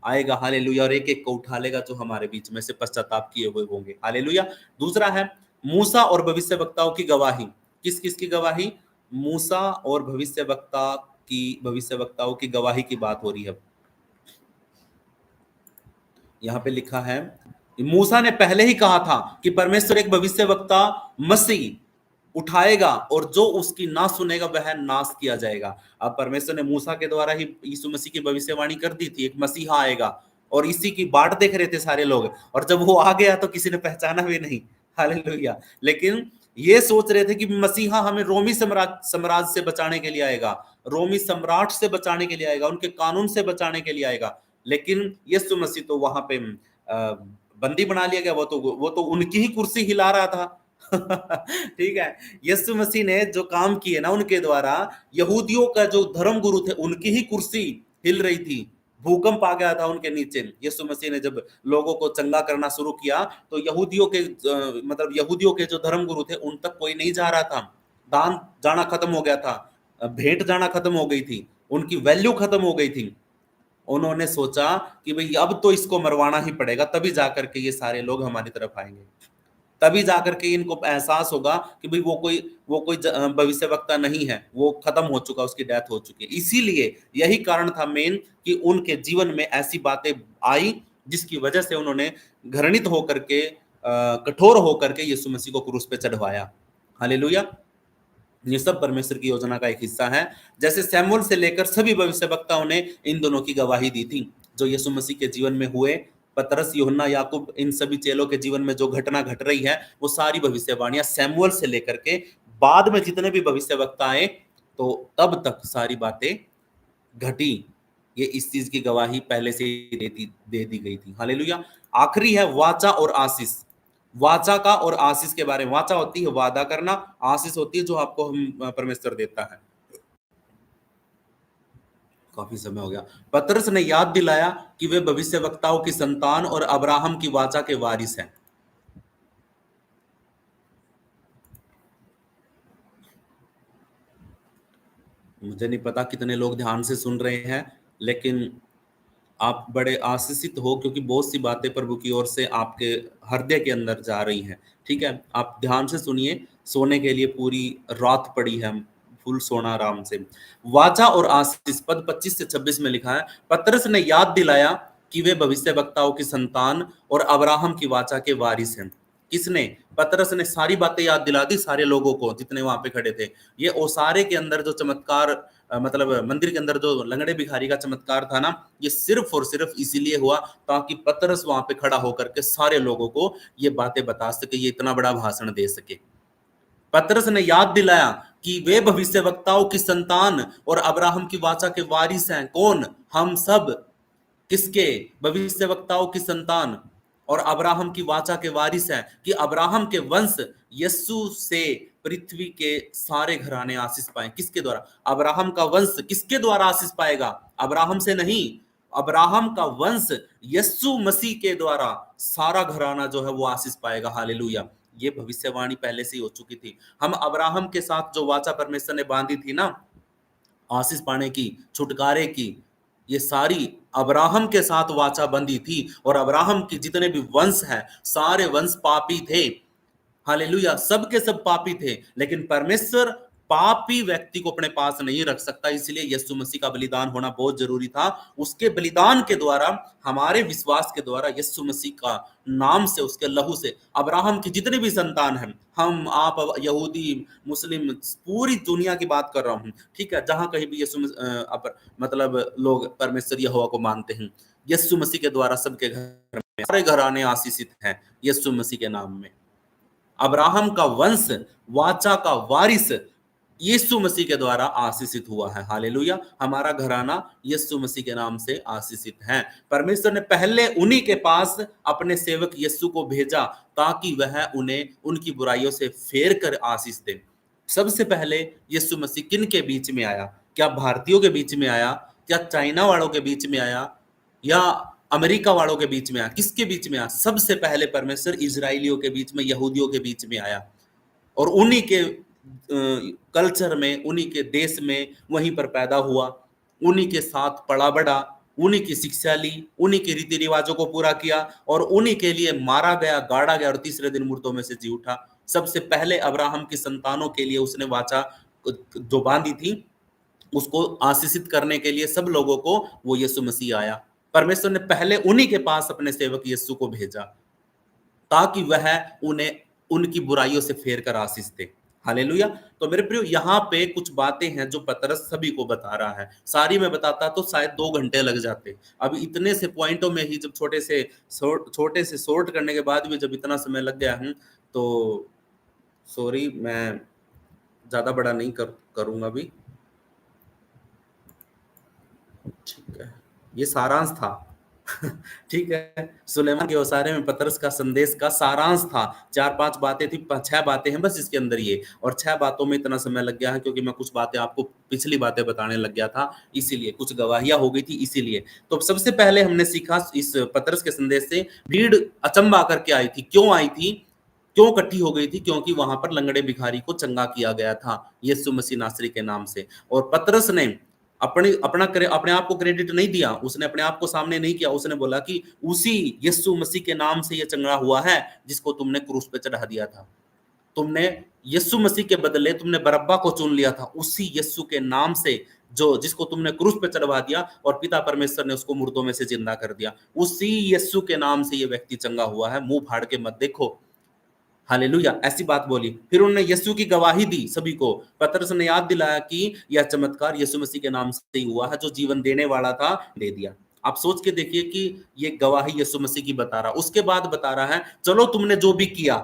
आएगा। हालेलुया। और एक एक को उठा लेगा जो हमारे बीच में से पश्चाताप किए हुए होंगे। हालेलुया। दूसरा है मूसा और भविष्यवक्ताओं की गवाही। किस किस की गवाही? मूसा और भविष्यवक्ताओं की गवाही की बात हो रही है। यहाँ पे लिखा है, मूसा ने पहले ही कहा था कि परमेश्वर एक भविष्यवक्ता मसीह उठाएगा और जो उसकी ना सुनेगा वह नाश किया जाएगा। अब परमेश्वर ने मूसा के द्वारा ही यीशु मसीह की भविष्यवाणी कर दी थी, एक मसीहा आएगा, और इसी की बाट देख रहे थे सारे लोग, और जब वो आ गया तो किसी ने पहचाना भी नहीं। हालेलुया। लेकिन ये सोच रहे थे कि मसीहा हमें रोमी साम्राज्य से बचाने के लिए आएगा, रोमी सम्राट से बचाने के लिए आएगा, उनके कानून से बचाने के लिए आएगा। लेकिन यीशु मसीह तो वहां पे बंदी बना लिया गया, वो तो उनकी ही कुर्सी हिला रहा था। ठीक है। यीशु मसीह ने जो काम किए ना उनके द्वारा, यहूदियों का जो धर्म गुरु थे उनकी ही कुर्सी हिल रही थी, भूकंप आ गया था उनके नीचे। यीशु मसीह ने जब लोगों को चंगा करना शुरू किया तो मतलब यहूदियों के जो धर्म गुरु थे उन तक कोई नहीं जा रहा था, दान जाना खत्म हो गया था, भेंट जाना खत्म हो गई थी, उनकी वैल्यू खत्म हो गई थी। उन्होंने सोचा कि भाई अब तो इसको मरवाना ही पड़ेगा, तभी जाकर के ये सारे लोग हमारी तरफ आएंगे, तभी जाकर के इनको एहसास होगा कि भाई वो कोई भविष्यवक्ता नहीं है, वो खत्म हो चुका, उसकी डेथ हो चुकी है। इसीलिए यही कारण था मेन कि उनके जीवन में ऐसी बातें आई जिसकी वजह से उन्होंने घृणित होकर के, कठोर होकर के यीशु मसीह को क्रूस पे चढ़वाया। हालेलुया। ये सब परमेश्वर की योजना का एक हिस्सा है। जैसे सैमुअल से लेकर सभी भविष्यवक्ताओं ने इन दोनों की गवाही दी थी जो यीशु मसीह के जीवन में हुए। पतरस, यूहन्ना, याकूब, इन सभी चेलों के जीवन में जो घटना घट रही है वो सारी भविष्यवाणियां सैमुअल से लेकर के बाद में जितने भी भविष्यवक्ता आए तो तब तक सारी बातें घटी। ये इस चीज की गवाही पहले से ही दे दी गई थी। हालेलुया। आखिरी है वाचा और आशीष। वाचा का और आशीष के बारे में। वाचा होती है वादा करना, आशीष होती है जो आपको हम परमेश्वर देता है। काफी समय हो गया। पतरस ने याद दिलाया कि वे भविष्यवक्ताओं की संतान और अब्राहम की वाचा के वारिस हैं। मुझे नहीं पता कितने लोग ध्यान से सुन रहे हैं, लेकिन आप बड़े आशीषित हो क्योंकि बहुत सी बातें प्रभु की ओर से आपके हृदय के अंदर जा रही हैं। ठीक है, आप ध्यान से सुनिए। सोने के लिए पूरी रात पड़ी है, फुल सोना आराम से। वाचा और आशीष, पद 25 से 26 में लिखा है, पतरस ने याद दिलाया कि वे भविष्यवक्ताओं की संतान और अब्राहम की वाचा के वारिस हैं। किसने? पतरस ने सारी बातें याद दिला दी सारे लोगों को जितने वहां पे खड़े थे। ये ओसारे के अंदर जो चमत्कार, मतलब मंदिर के अंदर जो लंगड़े भिखारी का चमत्कार था ना, ये सिर्फ और सिर्फ इसीलिए हुआ ताकि पतरस वहां पे खड़ा होकर के सारे लोगों को ये बातें बता सके, ये इतना बड़ा भाषण दे सके। पतरस ने याद दिलाया कि वे भविष्यवक्ताओं की संतान और अब्राहम की वाचा के वारिस हैं। कौन? हम सब। किसके? भविष्यवक्ताओं की संतान और अब्राहम की वाचा के वारिस हैं कि अब्राहम के वंश यस्सु से पृथ्वी के सारे घराने आशीष पाए। किसके द्वारा? अब्राहम का वंश किसके द्वारा आशीष पाएगा? अब्राहम से नहीं, अब्राहम का वंश यस्सु मसीह के द्वारा सारा घराना जो है वो आशीष पाएगा। हालेलुया। ये भविष्यवाणी पहले से ही हो चुकी थी। हम अब्राहम के साथ जो वाचा परमेश्वर ने बांधी थी ना, आशीष पाने की, छुटकारे की, ये सारी अब्राहम के साथ वाचा बंधी थी। और अब्राहम के जितने भी वंश हैं सारे वंश पापी थे। हालेलुया। सब के सब पापी थे, लेकिन परमेश्वर पापी व्यक्ति को अपने पास नहीं रख सकता, इसलिए यीशु मसीह का बलिदान होना बहुत जरूरी था। उसके बलिदान के द्वारा, हमारे विश्वास के द्वारा, यीशु मसीह का नाम से, उसके लहू से अब्राहम की जितने भी संतान हैं, हम, आप, यहूदी, मुस्लिम, पूरी दुनिया की बात कर रहा हूं, ठीक है, जहां कहीं भी मतलब लोग परमेश्वर यहोवा को मानते हैं, यीशु मसीह के द्वारा सबके घर में सारे घराने आशीषित हैं यीशु मसीह के नाम में। अब्राहम का वंश, वाचा का वारिस यीशु मसीह के द्वारा आशीषित हुआ है। हालेलुया। हमारा घराना यीशु मसीह के नाम से आशीषित है। परमेश्वर ने पहले उन्हीं के पास अपने सेवक यीशु को भेजा ताकि वह उन्हें उनकी बुराइयों से फेर कर आशीष दे। सबसे पहले यीशु मसीह किन के बीच में आया? क्या भारतीयों के बीच में आया? क्या चाइना वालों के बीच में आया? या अमेरिका वालों के बीच में आया? किसके बीच में आया? सबसे पहले परमेश्वर इजराइलियों के बीच में, यहूदियों के बीच में आया, और उन्हीं के कल्चर में, उन्हीं के देश में वहीं पर पैदा हुआ, उन्हीं के साथ पला बढ़ा, उन्हीं की शिक्षा ली, उन्हीं के रीति रिवाजों को पूरा किया, और उन्हीं के लिए मारा गया, गाड़ा गया, और तीसरे दिन मुर्दों में से जी उठा। सबसे पहले अब्राहम की संतानों के लिए उसने वाचा जो बांधी थी, उसको आशीषित करने के लिए सब लोगों को वो यीशु मसीह आया। परमेश्वर ने पहले उन्हीं के पास अपने सेवक यीशु को भेजा, ताकि वह उन्हें उनकी बुराइयों से फेर कर आशीष दे। हालेलुया। तो मेरे प्रियो, यहाँ पे कुछ बातें हैं जो पतरस सभी को बता रहा है। सारी मैं बताता तो शायद 2 घंटे लग जाते। अब इतने से पॉइंटों में ही जब छोटे से शॉर्ट करने के बाद भी जब इतना समय लग गया है, तो सॉरी, मैं ज्यादा बड़ा नहीं करूंगा अभी। ठीक है, ये सारांश था। ठीक है, सुलेमान के ओसारे में पतरस का संदेश का सारांश था। 4-5 बातें थी, 6 बातें हैं बस इसके अंदर ये, और 6 बातों में इतना समय लग गया है क्योंकि मैं कुछ बातें आपको पिछली बातें बताने लग गया था, इसीलिए कुछ गवाहियां हो गई थी इसीलिए। तो सबसे पहले हमने सीखा इस पतरस के संदेश से, भीड़ अचंबा करके आई थी। क्यों आई थी, क्यों इकट्ठी हो गई थी? क्योंकि वहां पर लंगड़े भिखारी को चंगा किया गया था यीशु मसीह नासरी के नाम से। और पतरस ने अपने आप को क्रेडिट नहीं दिया, उसने अपने आप को सामने नहीं किया। उसने बोला कि उसी यीशु मसीह के नाम से ये चंगा हुआ है जिसको तुमने क्रूस पे चढ़ा दिया था। तुमने यीशु मसीह के बदले तुमने बरअब्बा को चुन लिया था, उसी यीशु के नाम से जो जिसको तुमने क्रूस पे चढ़वा दिया, और पिता परमेश्वर ने उसको मुर्दों में से जिंदा कर दिया। उसी यीशु के नाम से ये व्यक्ति चंगा हुआ है, मुंह फाड़ के मत देखो। हालेलुया, ऐसी बात बोली। फिर उन्होंने यीशु की गवाही दी सभी को। पतरस ने याद दिलाया कि यह चमत्कार यीशु मसीह के नाम से ही हुआ है, जो जीवन देने वाला था दे दिया। आप सोच के देखिए कि ये गवाही यीशु मसीह की बता रहा। उसके बाद बता रहा है, चलो तुमने जो भी किया,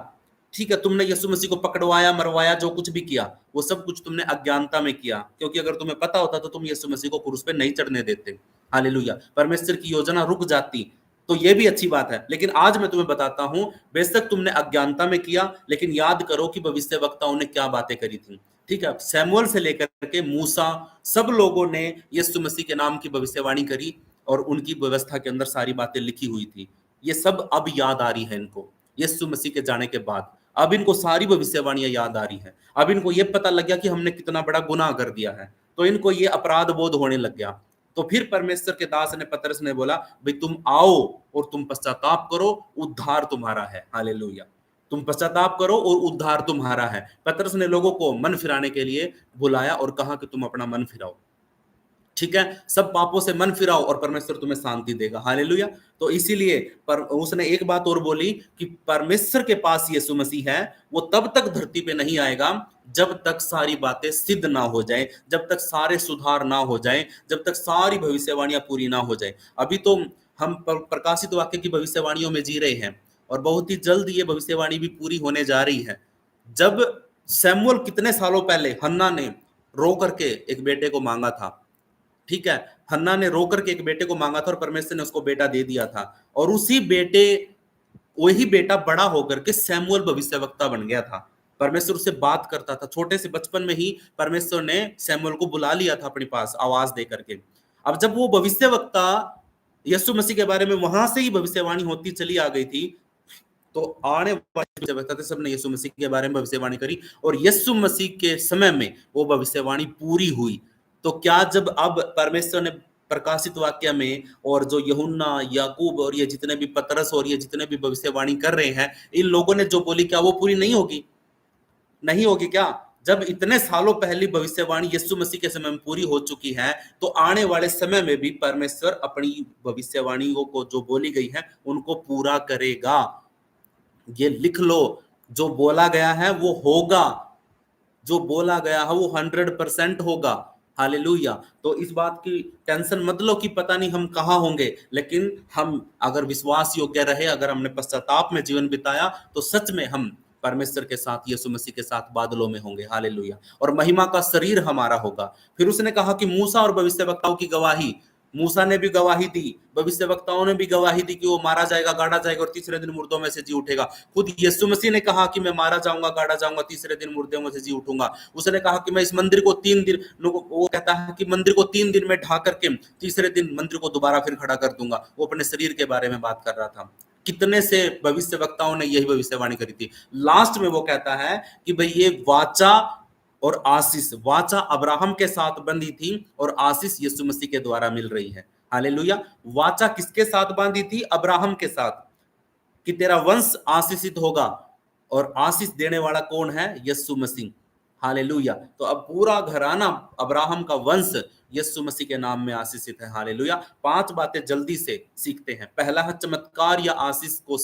ठीक है, तुमने यीशु मसीह को पकड़वाया, मरवाया, जो कुछ भी किया, वो सब कुछ तुमने अज्ञानता में किया, क्योंकि अगर तुम्हें पता होता तो तुम यीशु मसीह को क्रूस पे नहीं चढ़ने देते। हालेलुया, परमेश्वर की योजना रुक जाती। तो ये भी अच्छी बात है। लेकिन आज मैं तुम्हें बताता हूं, बेशक तुमने अज्ञानता में किया, लेकिन याद करो कि भविष्यवक्ताओं ने क्या बातें करी थी। ठीक है, सैमुअल से लेकर के मूसा, सब लोगों ने यीशु मसीह के नाम की भविष्यवाणी करी, और उनकी व्यवस्था के अंदर सारी बातें लिखी हुई थी। ये सब अब याद आ रही है इनको, यीशु मसीह के जाने के बाद। अब इनको सारी भविष्यवाणियां याद आ रही है। अब इनको ये पता लग गया कि हमने कितना बड़ा गुनाह कर दिया है, तो इनको ये अपराध बोध होने लग गया। तो फिर परमेश्वर के दास ने, पतरस ने बोला, भाई तुम आओ और तुम पश्चाताप करो, उद्धार तुम्हारा है। हालेलुया, तुम पश्चाताप करो और उद्धार तुम्हारा है। पतरस ने लोगों को मन फिराने के लिए बुलाया और कहा कि तुम अपना मन फिराओ, ठीक है, सब पापों से मन फिराओ और परमेश्वर तुम्हें शांति देगा। हालेलुया। तो इसीलिए पर उसने एक बात और बोली कि परमेश्वर के पास यीशु मसीह है, वो तब तक धरती पे नहीं आएगा जब तक सारी बातें सिद्ध ना हो जाए, जब तक सारे सुधार ना हो जाए, जब तक सारी भविष्यवाणियां पूरी ना हो जाए। अभी तो हम प्रकाशित वाक्य की भविष्यवाणियों में जी रहे हैं, और बहुत ही जल्द ये भविष्यवाणी भी पूरी होने जा रही है। जब सैमुअल कितने सालों पहले हन्ना ने रो करके एक बेटे को मांगा था, ठीक है, हन्ना ने रो करके एक बेटे को मांगा था और परमेश्वर ने उसको बेटा दे दिया था, और वही बेटा बड़ा होकर के सैमुअल भविष्यवक्ता बन गया था। परमेश्वर उससे बात करता था, छोटे से बचपन में ही परमेश्वर ने सैमुअल को बुला लिया था अपने पास आवाज दे करके। अब जब वो भविष्यवक्ता यीशु मसीह के बारे में वहां से ही भविष्यवाणी होती चली आ गई थी, तो आने वाले भविष्यवक्ता थे, सबने यीशु मसीह के बारे में भविष्यवाणी करी, और यीशु मसीह के समय में वो भविष्यवाणी पूरी हुई। तो क्या जब अब परमेश्वर ने प्रकाशित वाक्य में, और जो यूहन्ना, याकूब और ये जितने भी पतरस और ये जितने भी भविष्यवाणी कर रहे हैं, इन लोगों ने जो बोली, क्या वो पूरी नहीं होगी? नहीं होगी क्या? जब इतने सालों पहली भविष्यवाणी यीशु मसीह के समय में पूरी हो चुकी है, तो आने वाले समय में भी परमेश्वर अपनी भविष्यवाणियों को जो बोली गई है उनको पूरा करेगा। ये लिख लो, जो बोला गया है वो होगा, जो बोला गया है वो 100% होगा। हालेलुया। तो इस बात की टेंशन मत लो कि पता नहीं हम कहाँ होंगे, लेकिन हम अगर विश्वास योग्य रहे, अगर हमने पश्चाताप में जीवन बिताया, तो सच में हम परमेश्वर के साथ, यीशु मसीह के साथ बादलों में होंगे। हालेलुया। और महिमा का शरीर हमारा होगा। फिर उसने कहा कि मूसा और भविष्यवक्ताओं की गवाही, मूसा ने भी गवाही दी, भविष्यवक्ताओं ने भी गवाही दी कि वो मारा जाएगा, गाड़ा जाएगा और तीसरे दिन मुर्दों में से जी उठेगा। खुद यीशु मसीह ने कहा कि मैं मारा जाऊंगा, गाड़ा जाऊंगा, तीसरे दिन मुर्दों में से जी उठूंगा। उसने कहा कि मैं इस मंदिर को 3 दिन, वो कहता है कि मंदिर को 3 दिन में ढा करके तीसरे दिन मंदिर को दोबारा फिर खड़ा कर दूंगा। वो अपने शरीर के बारे में बात कर रहा था। कितने से भविष्यवक्ताओं ने यही भविष्यवाणी करी थी। लास्ट में वो कहता है कि भाई ये वाचा और आशीष, वाचा अब्राहम के साथ बंधी थी और आशीष यीशु मसीह के द्वारा मिल रही है। हालेलुया। वाचा किसके साथ बांधी थी? अब्राहम के साथ, कि तेरा वंश आशीषित होगा। और आशीष देने वाला कौन है? यीशु मसीह। हालेलुया। तो अब पूरा घराना, अब्राहम का वंश यीशु मसीह के नाम में आशीषित है। हालेलुया। 5 बातें जल्दी से सीखते हैं। पहला है चमत्कार या आशीष को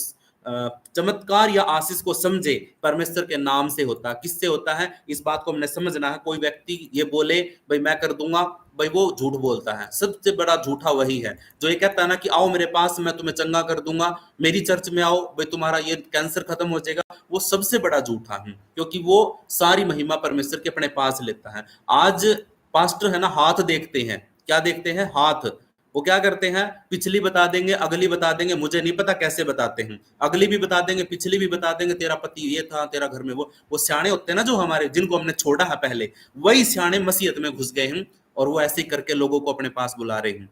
चमत्कार या आशीष को समझे परमेश्वर के नाम से होता है। किससे होता है इस बात को हमने समझना है। कोई व्यक्ति ये बोले भाई मैं कर दूंगा, भाई वो झूठ बोलता है। सबसे बड़ा झूठा वही है जो ये कहता है ना कि आओ मेरे पास, मैं तुम्हें चंगा कर दूंगा, मेरी चर्च में आओ, भाई तुम्हारा ये कैंसर खत्म हो जाएगा। वो सबसे बड़ा झूठा है, क्योंकि वो सारी महिमा परमेश्वर के अपने पास लेता है। आज पास्टर है ना, हाथ देखते हैं। क्या देखते हैं? हाथ। वो क्या करते हैं? पिछली बता देंगे, अगली बता देंगे, मुझे नहीं पता कैसे बताते हैं। अगली भी बता देंगे, पिछली भी बता देंगे, तेरा पति ये था, तेरा घर में वो सियाने होते हैं ना जो हमारे, जिनको हमने छोड़ा है पहले, वही सियाने मसीहत में घुस गए हैं और वो ऐसे ही करके लोगों को अपने पास बुला रहे हैं।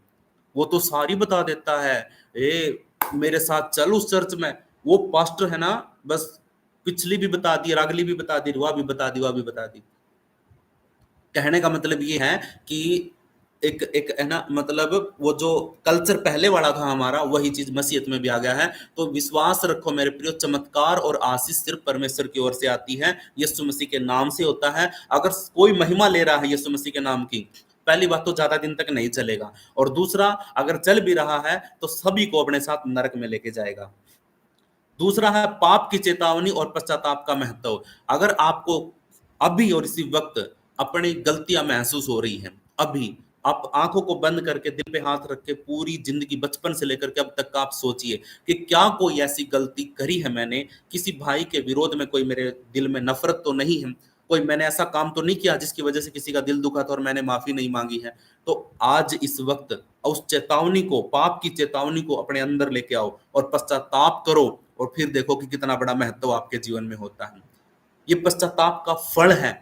वो तो सारी बता देता है, ए मेरे साथ चल उस चर्च में। वो पास्टर है ना, बस पिछली भी बता दी और अगली भी बता दी, वह भी बता दी, वह भी बता दी। कहने का मतलब ये है कि एक एक है ना, मतलब वो जो कल्चर पहले वाला था हमारा, वही चीज मसीहत में भी आ गया है। तो विश्वास रखो मेरे प्रियो, चमत्कार और आशीष सिर्फ परमेश्वर की ओर से आती है, यीशु मसीह के नाम से होता है। अगर कोई महिमा ले रहा है यीशु मसीह के नाम की, पहली बात तो ज्यादा दिन तक नहीं चलेगा, और दूसरा अगर चल भी रहा है तो सभी को अपने साथ नरक में लेके जाएगा। दूसरा है पाप की चेतावनी और पश्चाताप का महत्व। अगर आपको अभी और इसी वक्त अपनी गलतियां महसूस हो रही हैं, अभी आप आंखों को बंद करके दिल पे हाथ रख के पूरी जिंदगी बचपन से लेकर के अब तक का आप सोचिए कि क्या कोई ऐसी गलती करी है मैंने, किसी भाई के विरोध में कोई मेरे दिल में नफरत तो नहीं है, कोई मैंने ऐसा काम तो नहीं किया जिसकी वजह से किसी का दिल दुखा था और मैंने माफी नहीं मांगी है। तो आज इस वक्त उस चेतावनी को, पाप की चेतावनी को अपने अंदर लेके आओ और पश्चाताप करो, और फिर देखो कि कितना बड़ा महत्व आपके जीवन में होता है। ये पश्चाताप का फल है।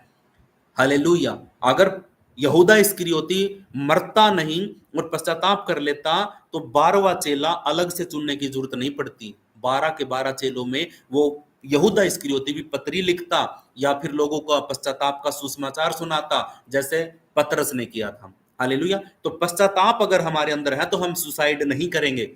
हालेलुया। अगर यहूदा इस्करियोती मरता नहीं और पश्चाताप कर लेता तो 12वां चेला अलग से चुनने की जरूरत नहीं पड़ती। 12 के 12 चेलों में वो यहूदा इस्करियोती भी पत्री लिखता या फिर लोगों को पश्चाताप का सुसमाचार सुनाता, जैसे पतरस ने किया था। हालेलुया। तो पश्चाताप अगर हमारे अंदर है तो हम सुसाइड नहीं करेंगे।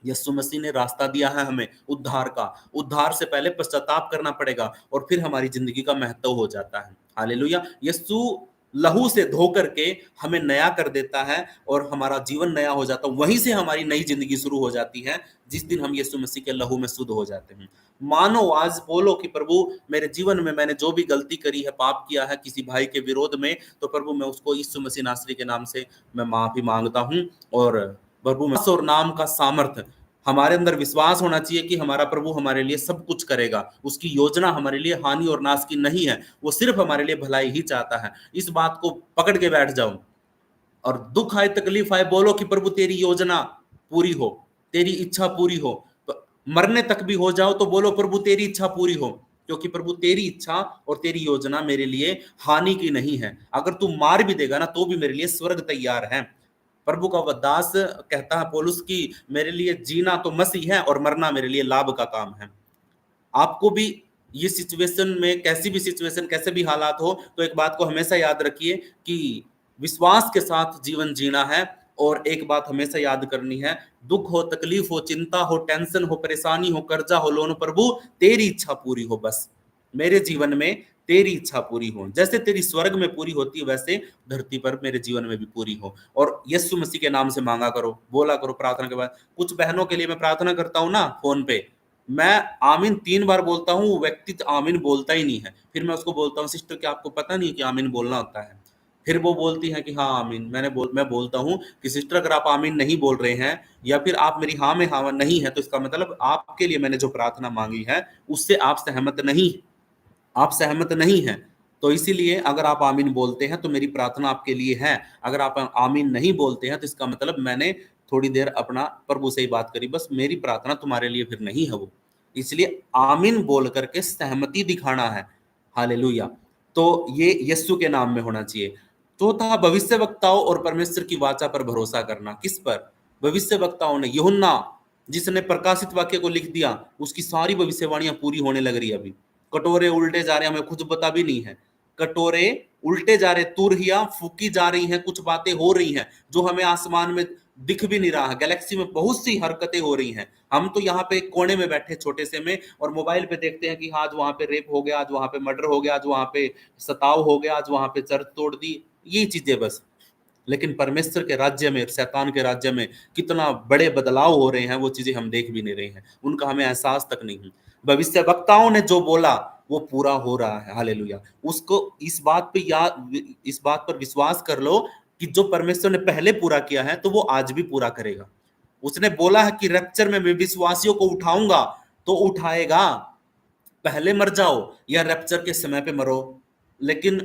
यीशु मसीह ने रास्ता दिया है हमें उद्धार का। उद्धार से पहले पश्चाताप करना पड़ेगा और फिर हमारी जिंदगी का महत्व हो जाता है। हालेलुया। यीशु लहू से धो करके हमें नया कर देता है और हमारा जीवन नया हो जाता है। वहीं से हमारी नई जिंदगी शुरू हो जाती है जिस दिन हम यीशु मसीह के लहू में शुद्ध हो जाते हैं। मानो आज बोलो कि प्रभु मेरे जीवन में मैंने जो भी गलती करी है, पाप किया है किसी भाई के विरोध में, तो प्रभु मैं उसको यीशु मसीह नासरी के नाम से मैं माफी मांगता हूँ। और प्रभु में और नाम का सामर्थ्य, हमारे अंदर विश्वास होना चाहिए कि हमारा प्रभु हमारे लिए सब कुछ करेगा। उसकी योजना हमारे लिए हानि और नाश की नहीं है, वो सिर्फ हमारे लिए भलाई ही चाहता है। इस बात को पकड़ के बैठ जाओ। और दुख आए, तकलीफ आए, बोलो कि प्रभु तेरी योजना पूरी हो, तेरी इच्छा पूरी हो। मरने तक भी हो जाओ तो बोलो प्रभु तेरी इच्छा पूरी हो, क्योंकि प्रभु तेरी इच्छा और तेरी योजना मेरे लिए हानि की नहीं है। अगर तू मार भी देगा ना तो भी मेरे लिए स्वर्ग तैयार है। प्रभु का दास कहता है पौलुस की मेरे लिए जीना तो मसीह है और मरना मेरे लिए लाभ का काम है। आपको भी ये सिचुएशन में, कैसी भी सिचुएशन, कैसे भी हालात हो, तो एक बात को हमेशा याद रखिए कि विश्वास के साथ जीवन जीना है। और एक बात हमेशा याद करनी है, दुख हो, तकलीफ हो, चिंता हो, टेंशन हो, परेशानी हो, कर्जा हो, लोन, प्रभु तेरी इच्छा पूरी हो। बस मेरे जीवन में तेरी इच्छा पूरी हो, जैसे तेरी स्वर्ग में पूरी होती है वैसे धरती पर मेरे जीवन में भी पूरी हो। और यीशु मसीह के नाम से मांगा करो, बोला करो प्रार्थना के बाद। कुछ बहनों के लिए मैं प्रार्थना करता हूँ ना फोन पे, मैं आमीन 3 बार बोलता हूँ, वो व्यक्ति आमीन बोलता ही नहीं है। फिर मैं उसको बोलता हूँ सिस्टर क्या आपको पता नहीं कि आमीन बोलना होता है? फिर वो बोलती है कि हाँ आमीन। मैं बोलता हूँ कि सिस्टर अगर आप आमीन नहीं बोल रहे हैं या फिर आप मेरी हाँ में हाँ नहीं है, तो इसका मतलब आपके लिए मैंने जो प्रार्थना मांगी है उससे आप सहमत नहीं, आप सहमत नहीं हैं। तो इसीलिए अगर आप आमीन बोलते हैं तो मेरी प्रार्थना आपके लिए है। अगर आप आमीन नहीं बोलते हैं तो इसका मतलब मैंने थोड़ी देर अपना प्रभु से ही बात करी, बस मेरी प्रार्थना तुम्हारे लिए फिर नहीं है वो। इसलिए आमीन बोल करके सहमति दिखाना है। हालेलुया। तो ये यीशु के नाम में होना चाहिए। चौथा, भविष्य वक्ताओं और परमेश्वर की वाचा पर भरोसा करना। किस पर? भविष्य वक्ताओं ने, यूहन्ना जिसने प्रकाशित वाक्य को लिख दिया, उसकी सारी भविष्यवाणियां पूरी होने लग रही है अभी। कटोरे उल्टे जा रहे हैं, हमें खुद पता भी नहीं है। कटोरे उल्टे जा रहे, तुरहियां फूकी जा रही हैं, कुछ बातें हो रही हैं जो हमें आसमान में दिख भी नहीं रहा है। गैलेक्सी में बहुत सी हरकतें हो रही हैं, हम तो यहाँ पे कोने में बैठे छोटे से में और मोबाइल पे देखते हैं कि हाँ, आज वहां पे रेप हो गया, आज वहां पे मर्डर हो गया, आज वहां पे सताव हो गया, आज वहां पे चर्च तोड़ दी, ये चीजें बस। लेकिन परमेश्वर के राज्य में, शैतान के राज्य में कितना बड़े बदलाव हो रहे हैं, वो चीजें हम देख भी नहीं रहे हैं, उनका हमें एहसास तक नहीं है। भविष्य वक्ताओं ने जो बोला वो पूरा हो रहा है, हालेलुया। उसको इस बात पे या इस बात पर विश्वास कर लो कि जो परमेश्वर ने पहले पूरा किया है तो वो आज भी पूरा करेगा। उसने बोला है कि रैप्चर में मैं विश्वासियों को उठाऊंगा, तो उठाएगा। पहले मर जाओ या रैप्चर के समय पे मरो, लेकिन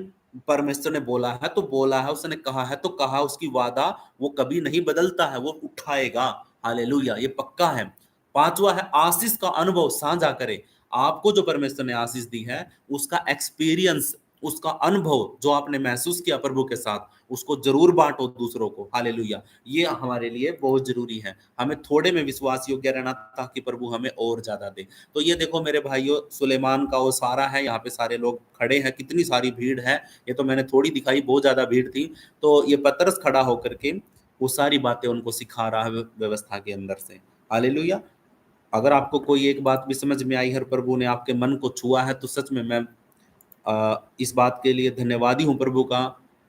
परमेश्वर ने बोला है तो बोला है, उसने कहा है तो कहा, उसकी वादा वो कभी नहीं बदलता है, वो उठाएगा। हालेलुया, ये पक्का है। पांचवा है आशीष का अनुभव साझा करे। आपको जो परमेश्वर ने आशीष दी है उसका एक्सपीरियंस, उसका अनुभव जो आपने महसूस किया प्रभु के साथ, उसको जरूर बांटो दूसरों को। हालेलुया, ये हमारे लिए बहुत जरूरी है। हमें थोड़े में विश्वास योग्य रहना ताकि प्रभु हमें और ज्यादा दे। तो ये देखो मेरे भाइयों, सुलेमान का वो सारा है, यहाँ पे सारे लोग खड़े हैं, कितनी सारी भीड़ है। ये तो मैंने थोड़ी दिखाई, बहुत ज्यादा भीड़ थी। तो ये पतरस खड़ा होकर के वो सारी बातें उनको सिखा रहा है व्यवस्था के अंदर से। हालेलुया। अगर आपको कोई एक बात भी समझ में आई है, प्रभु ने आपके मन को छुआ है, तो सच में मैं इस बात के लिए धन्यवादी हूँ प्रभु का,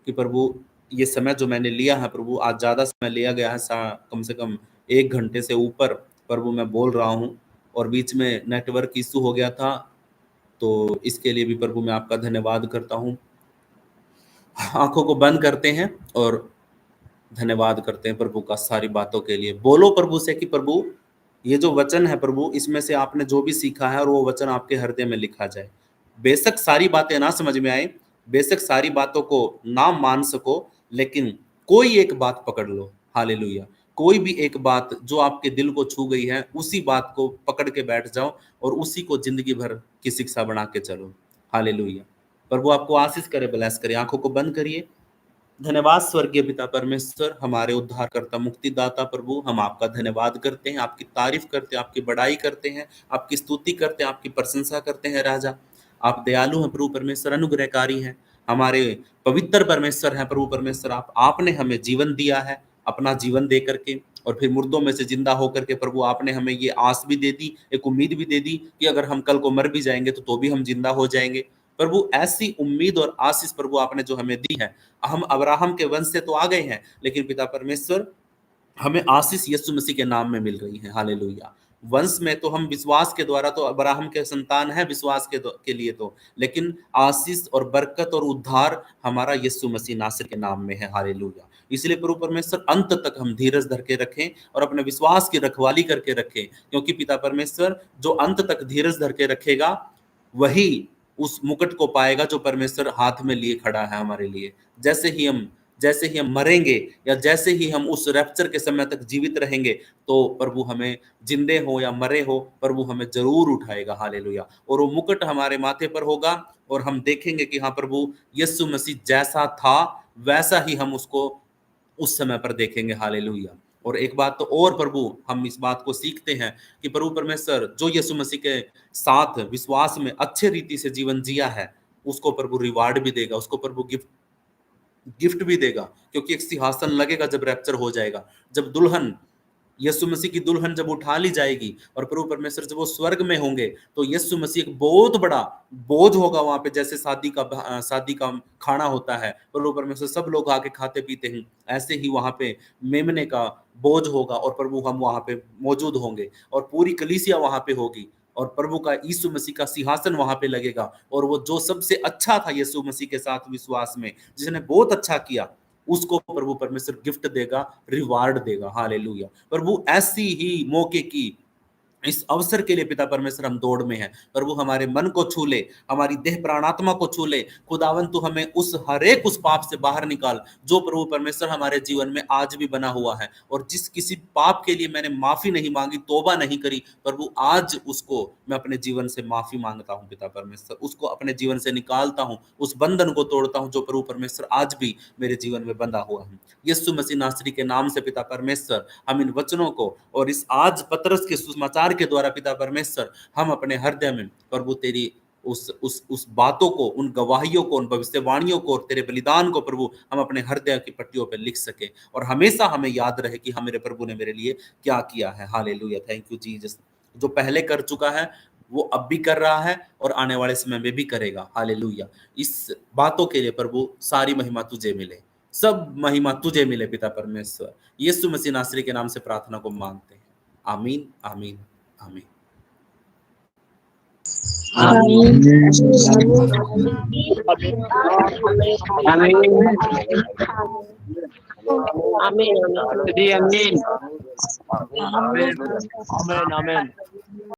कि प्रभु ये समय जो मैंने लिया है प्रभु, आज ज़्यादा समय लिया गया है, कम से कम 1 घंटे से ऊपर प्रभु मैं बोल रहा हूँ, और बीच में नेटवर्क इशू हो गया था, तो इसके लिए भी प्रभु मैं आपका धन्यवाद करता हूँ। आंखों को बंद करते हैं और धन्यवाद करते हैं प्रभु का सारी बातों के लिए। बोलो प्रभु से कि प्रभु ये जो वचन है प्रभु, इसमें से आपने जो भी सीखा है और वो वचन आपके हृदय में लिखा जाए। बेशक सारी बातें ना समझ में आए, बेशक सारी बातों को ना मान सको, लेकिन कोई एक बात पकड़ लो। हालेलुया। कोई भी एक बात जो आपके दिल को छू गई है, उसी बात को पकड़ के बैठ जाओ और उसी को जिंदगी भर की शिक्षा बना के चलो। हालेलुया। प्रभु आपको आशीष करे, ब्लेस करे। आंखों को बंद करिए। धन्यवाद स्वर्गीय पिता परमेश्वर, हमारे उद्धारकर्ता मुक्तिदाता प्रभु, हम आपका धन्यवाद करते हैं, आपकी तारीफ करते हैं, आपकी बड़ाई करते हैं, आपकी स्तुति करते हैं, आपकी प्रशंसा करते हैं। राजा, आप दयालु हैं प्रभु परमेश्वर, अनुग्रहकारी हैं, हमारे पवित्र परमेश्वर हैं प्रभु परमेश्वर। आपने हमें जीवन दिया है, अपना जीवन दे करके, और फिर मुर्दों में से जिंदा होकर के प्रभु आपने हमें ये आस भी दे दी, एक उम्मीद भी दे दी कि अगर हम कल को मर भी जाएंगे तो भी हम जिंदा हो जाएंगे। प्रभु ऐसी उम्मीद और आशीष प्रभु आपने जो हमें दी है। हम अब्राहम के वंश से तो आ गए हैं, लेकिन पिता परमेश्वर हमें आशीष यीशु मसीह के नाम में मिल रही है। हालेलुया। वंश में तो हम विश्वास के द्वारा तो अब्राहम के संतान हैं, विश्वास के लिए तो, लेकिन आशीष और बरकत और उद्धार हमारा यीशु मसीह नासर के नाम में है। हालेलुया। इसलिए प्रभु परमेश्वर अंत तक हम धीरज धर के रखें और अपने विश्वास की रखवाली करके रखें, क्योंकि पिता परमेश्वर जो अंत तक धीरज धर के रखेगा वही उस मुकुट को पाएगा जो परमेश्वर हाथ में लिए खड़ा है हमारे लिए। जैसे ही हम मरेंगे या जैसे ही हम उस रैप्चर के समय तक जीवित रहेंगे, तो प्रभु हमें जिंदे हो या मरे हो, प्रभु हमें जरूर उठाएगा। हालेलुया। और वो मुकुट हमारे माथे पर होगा और हम देखेंगे कि हाँ प्रभु, यीशु मसीह जैसा था वैसा ही हम उसको उस समय पर देखेंगे। हालेलुया। और एक बात तो और प्रभु, हम इस बात को सीखते हैं कि प्रभु परमेश्वर जो यीशु मसीह के साथ विश्वास में अच्छे रीति से जीवन जिया है, उसको प्रभु रिवार्ड भी देगा, उसको प्रभु गिफ्ट गिफ्ट भी देगा, क्योंकि एक सिंहासन लगेगा जब रैप्चर हो जाएगा, जब दुल्हन, यीशु मसीह की दुल्हन जब उठा ली जाएगी और प्रभु परमेश्वर जब वो स्वर्ग में होंगे, तो यीशु मसीह एक बहुत बड़ा बोझ होगा वहां पे, जैसे शादी का खाना होता है, प्रभु परमेश्वर सब लोग आके खाते पीते हैं, ऐसे ही वहां पे मेमने का बोझ होगा और प्रभु हम वहां पे मौजूद होंगे और पूरी कलीसिया वहां पे होगी और प्रभु का यीशु मसीह का सिंहासन वहां पे लगेगा। और वो जो सबसे अच्छा था यीशु मसीह के साथ विश्वास में, जिसने बहुत अच्छा किया, उसको प्रभु परमेश्वर गिफ्ट देगा, रिवार्ड देगा। हालेलुया। प्रभु ऐसी ही मौके की, इस अवसर के लिए पिता परमेश्वर हम दौड़ में हैं। प्रभु हमारे मन को छू ले, हमारी देह प्राणात्मा को छू ले। खुदावन तू हमें उस हर एक उस पाप से बाहर निकाल जो प्रभु परमेश्वर हमारे जीवन में आज भी बना हुआ है, और जिस किसी पाप के लिए मैंने माफी नहीं मांगी, तौबा नहीं करी, प्रभु आज उसको मैं अपने जीवन से माफी मांगता हूँ। पिता परमेश्वर उसको अपने जीवन से निकालता हूँ, उस बंधन को तोड़ता हूँ जो प्रभु परमेश्वर आज भी मेरे जीवन में बंधा हुआ है। यीशु मसीह नासरी के नाम से पिता परमेश्वर हम इन वचनों को और इस आज पतरस के सुसमाचार के द्वारा पिता परमेश्वर हम अपने हृदय में प्रभु तेरी उस बातों को, उन गवाहियों को, उन भविष्यवाणियों को और तेरे बलिदान को प्रभु हम अपने हृदय की पट्टियों पे लिख सके और हमेशा हमें याद रहे कि हाँ मेरे प्रभु ने मेरे लिए क्या किया है। Hallelujah, thank you Jesus. जो पहले कर चुका है वो अब भी कर रहा है और आने वाले समय में भी करेगा। हालेलुया। इस बातों के लिए प्रभु सारी महिमा तुझे मिले, सब महिमा तुझे मिले पिता परमेश्वर। यीशु मसीह नासरी के नाम से प्रार्थना को मांगते हैं। आमीन, आमीन, आमीन। आमीन।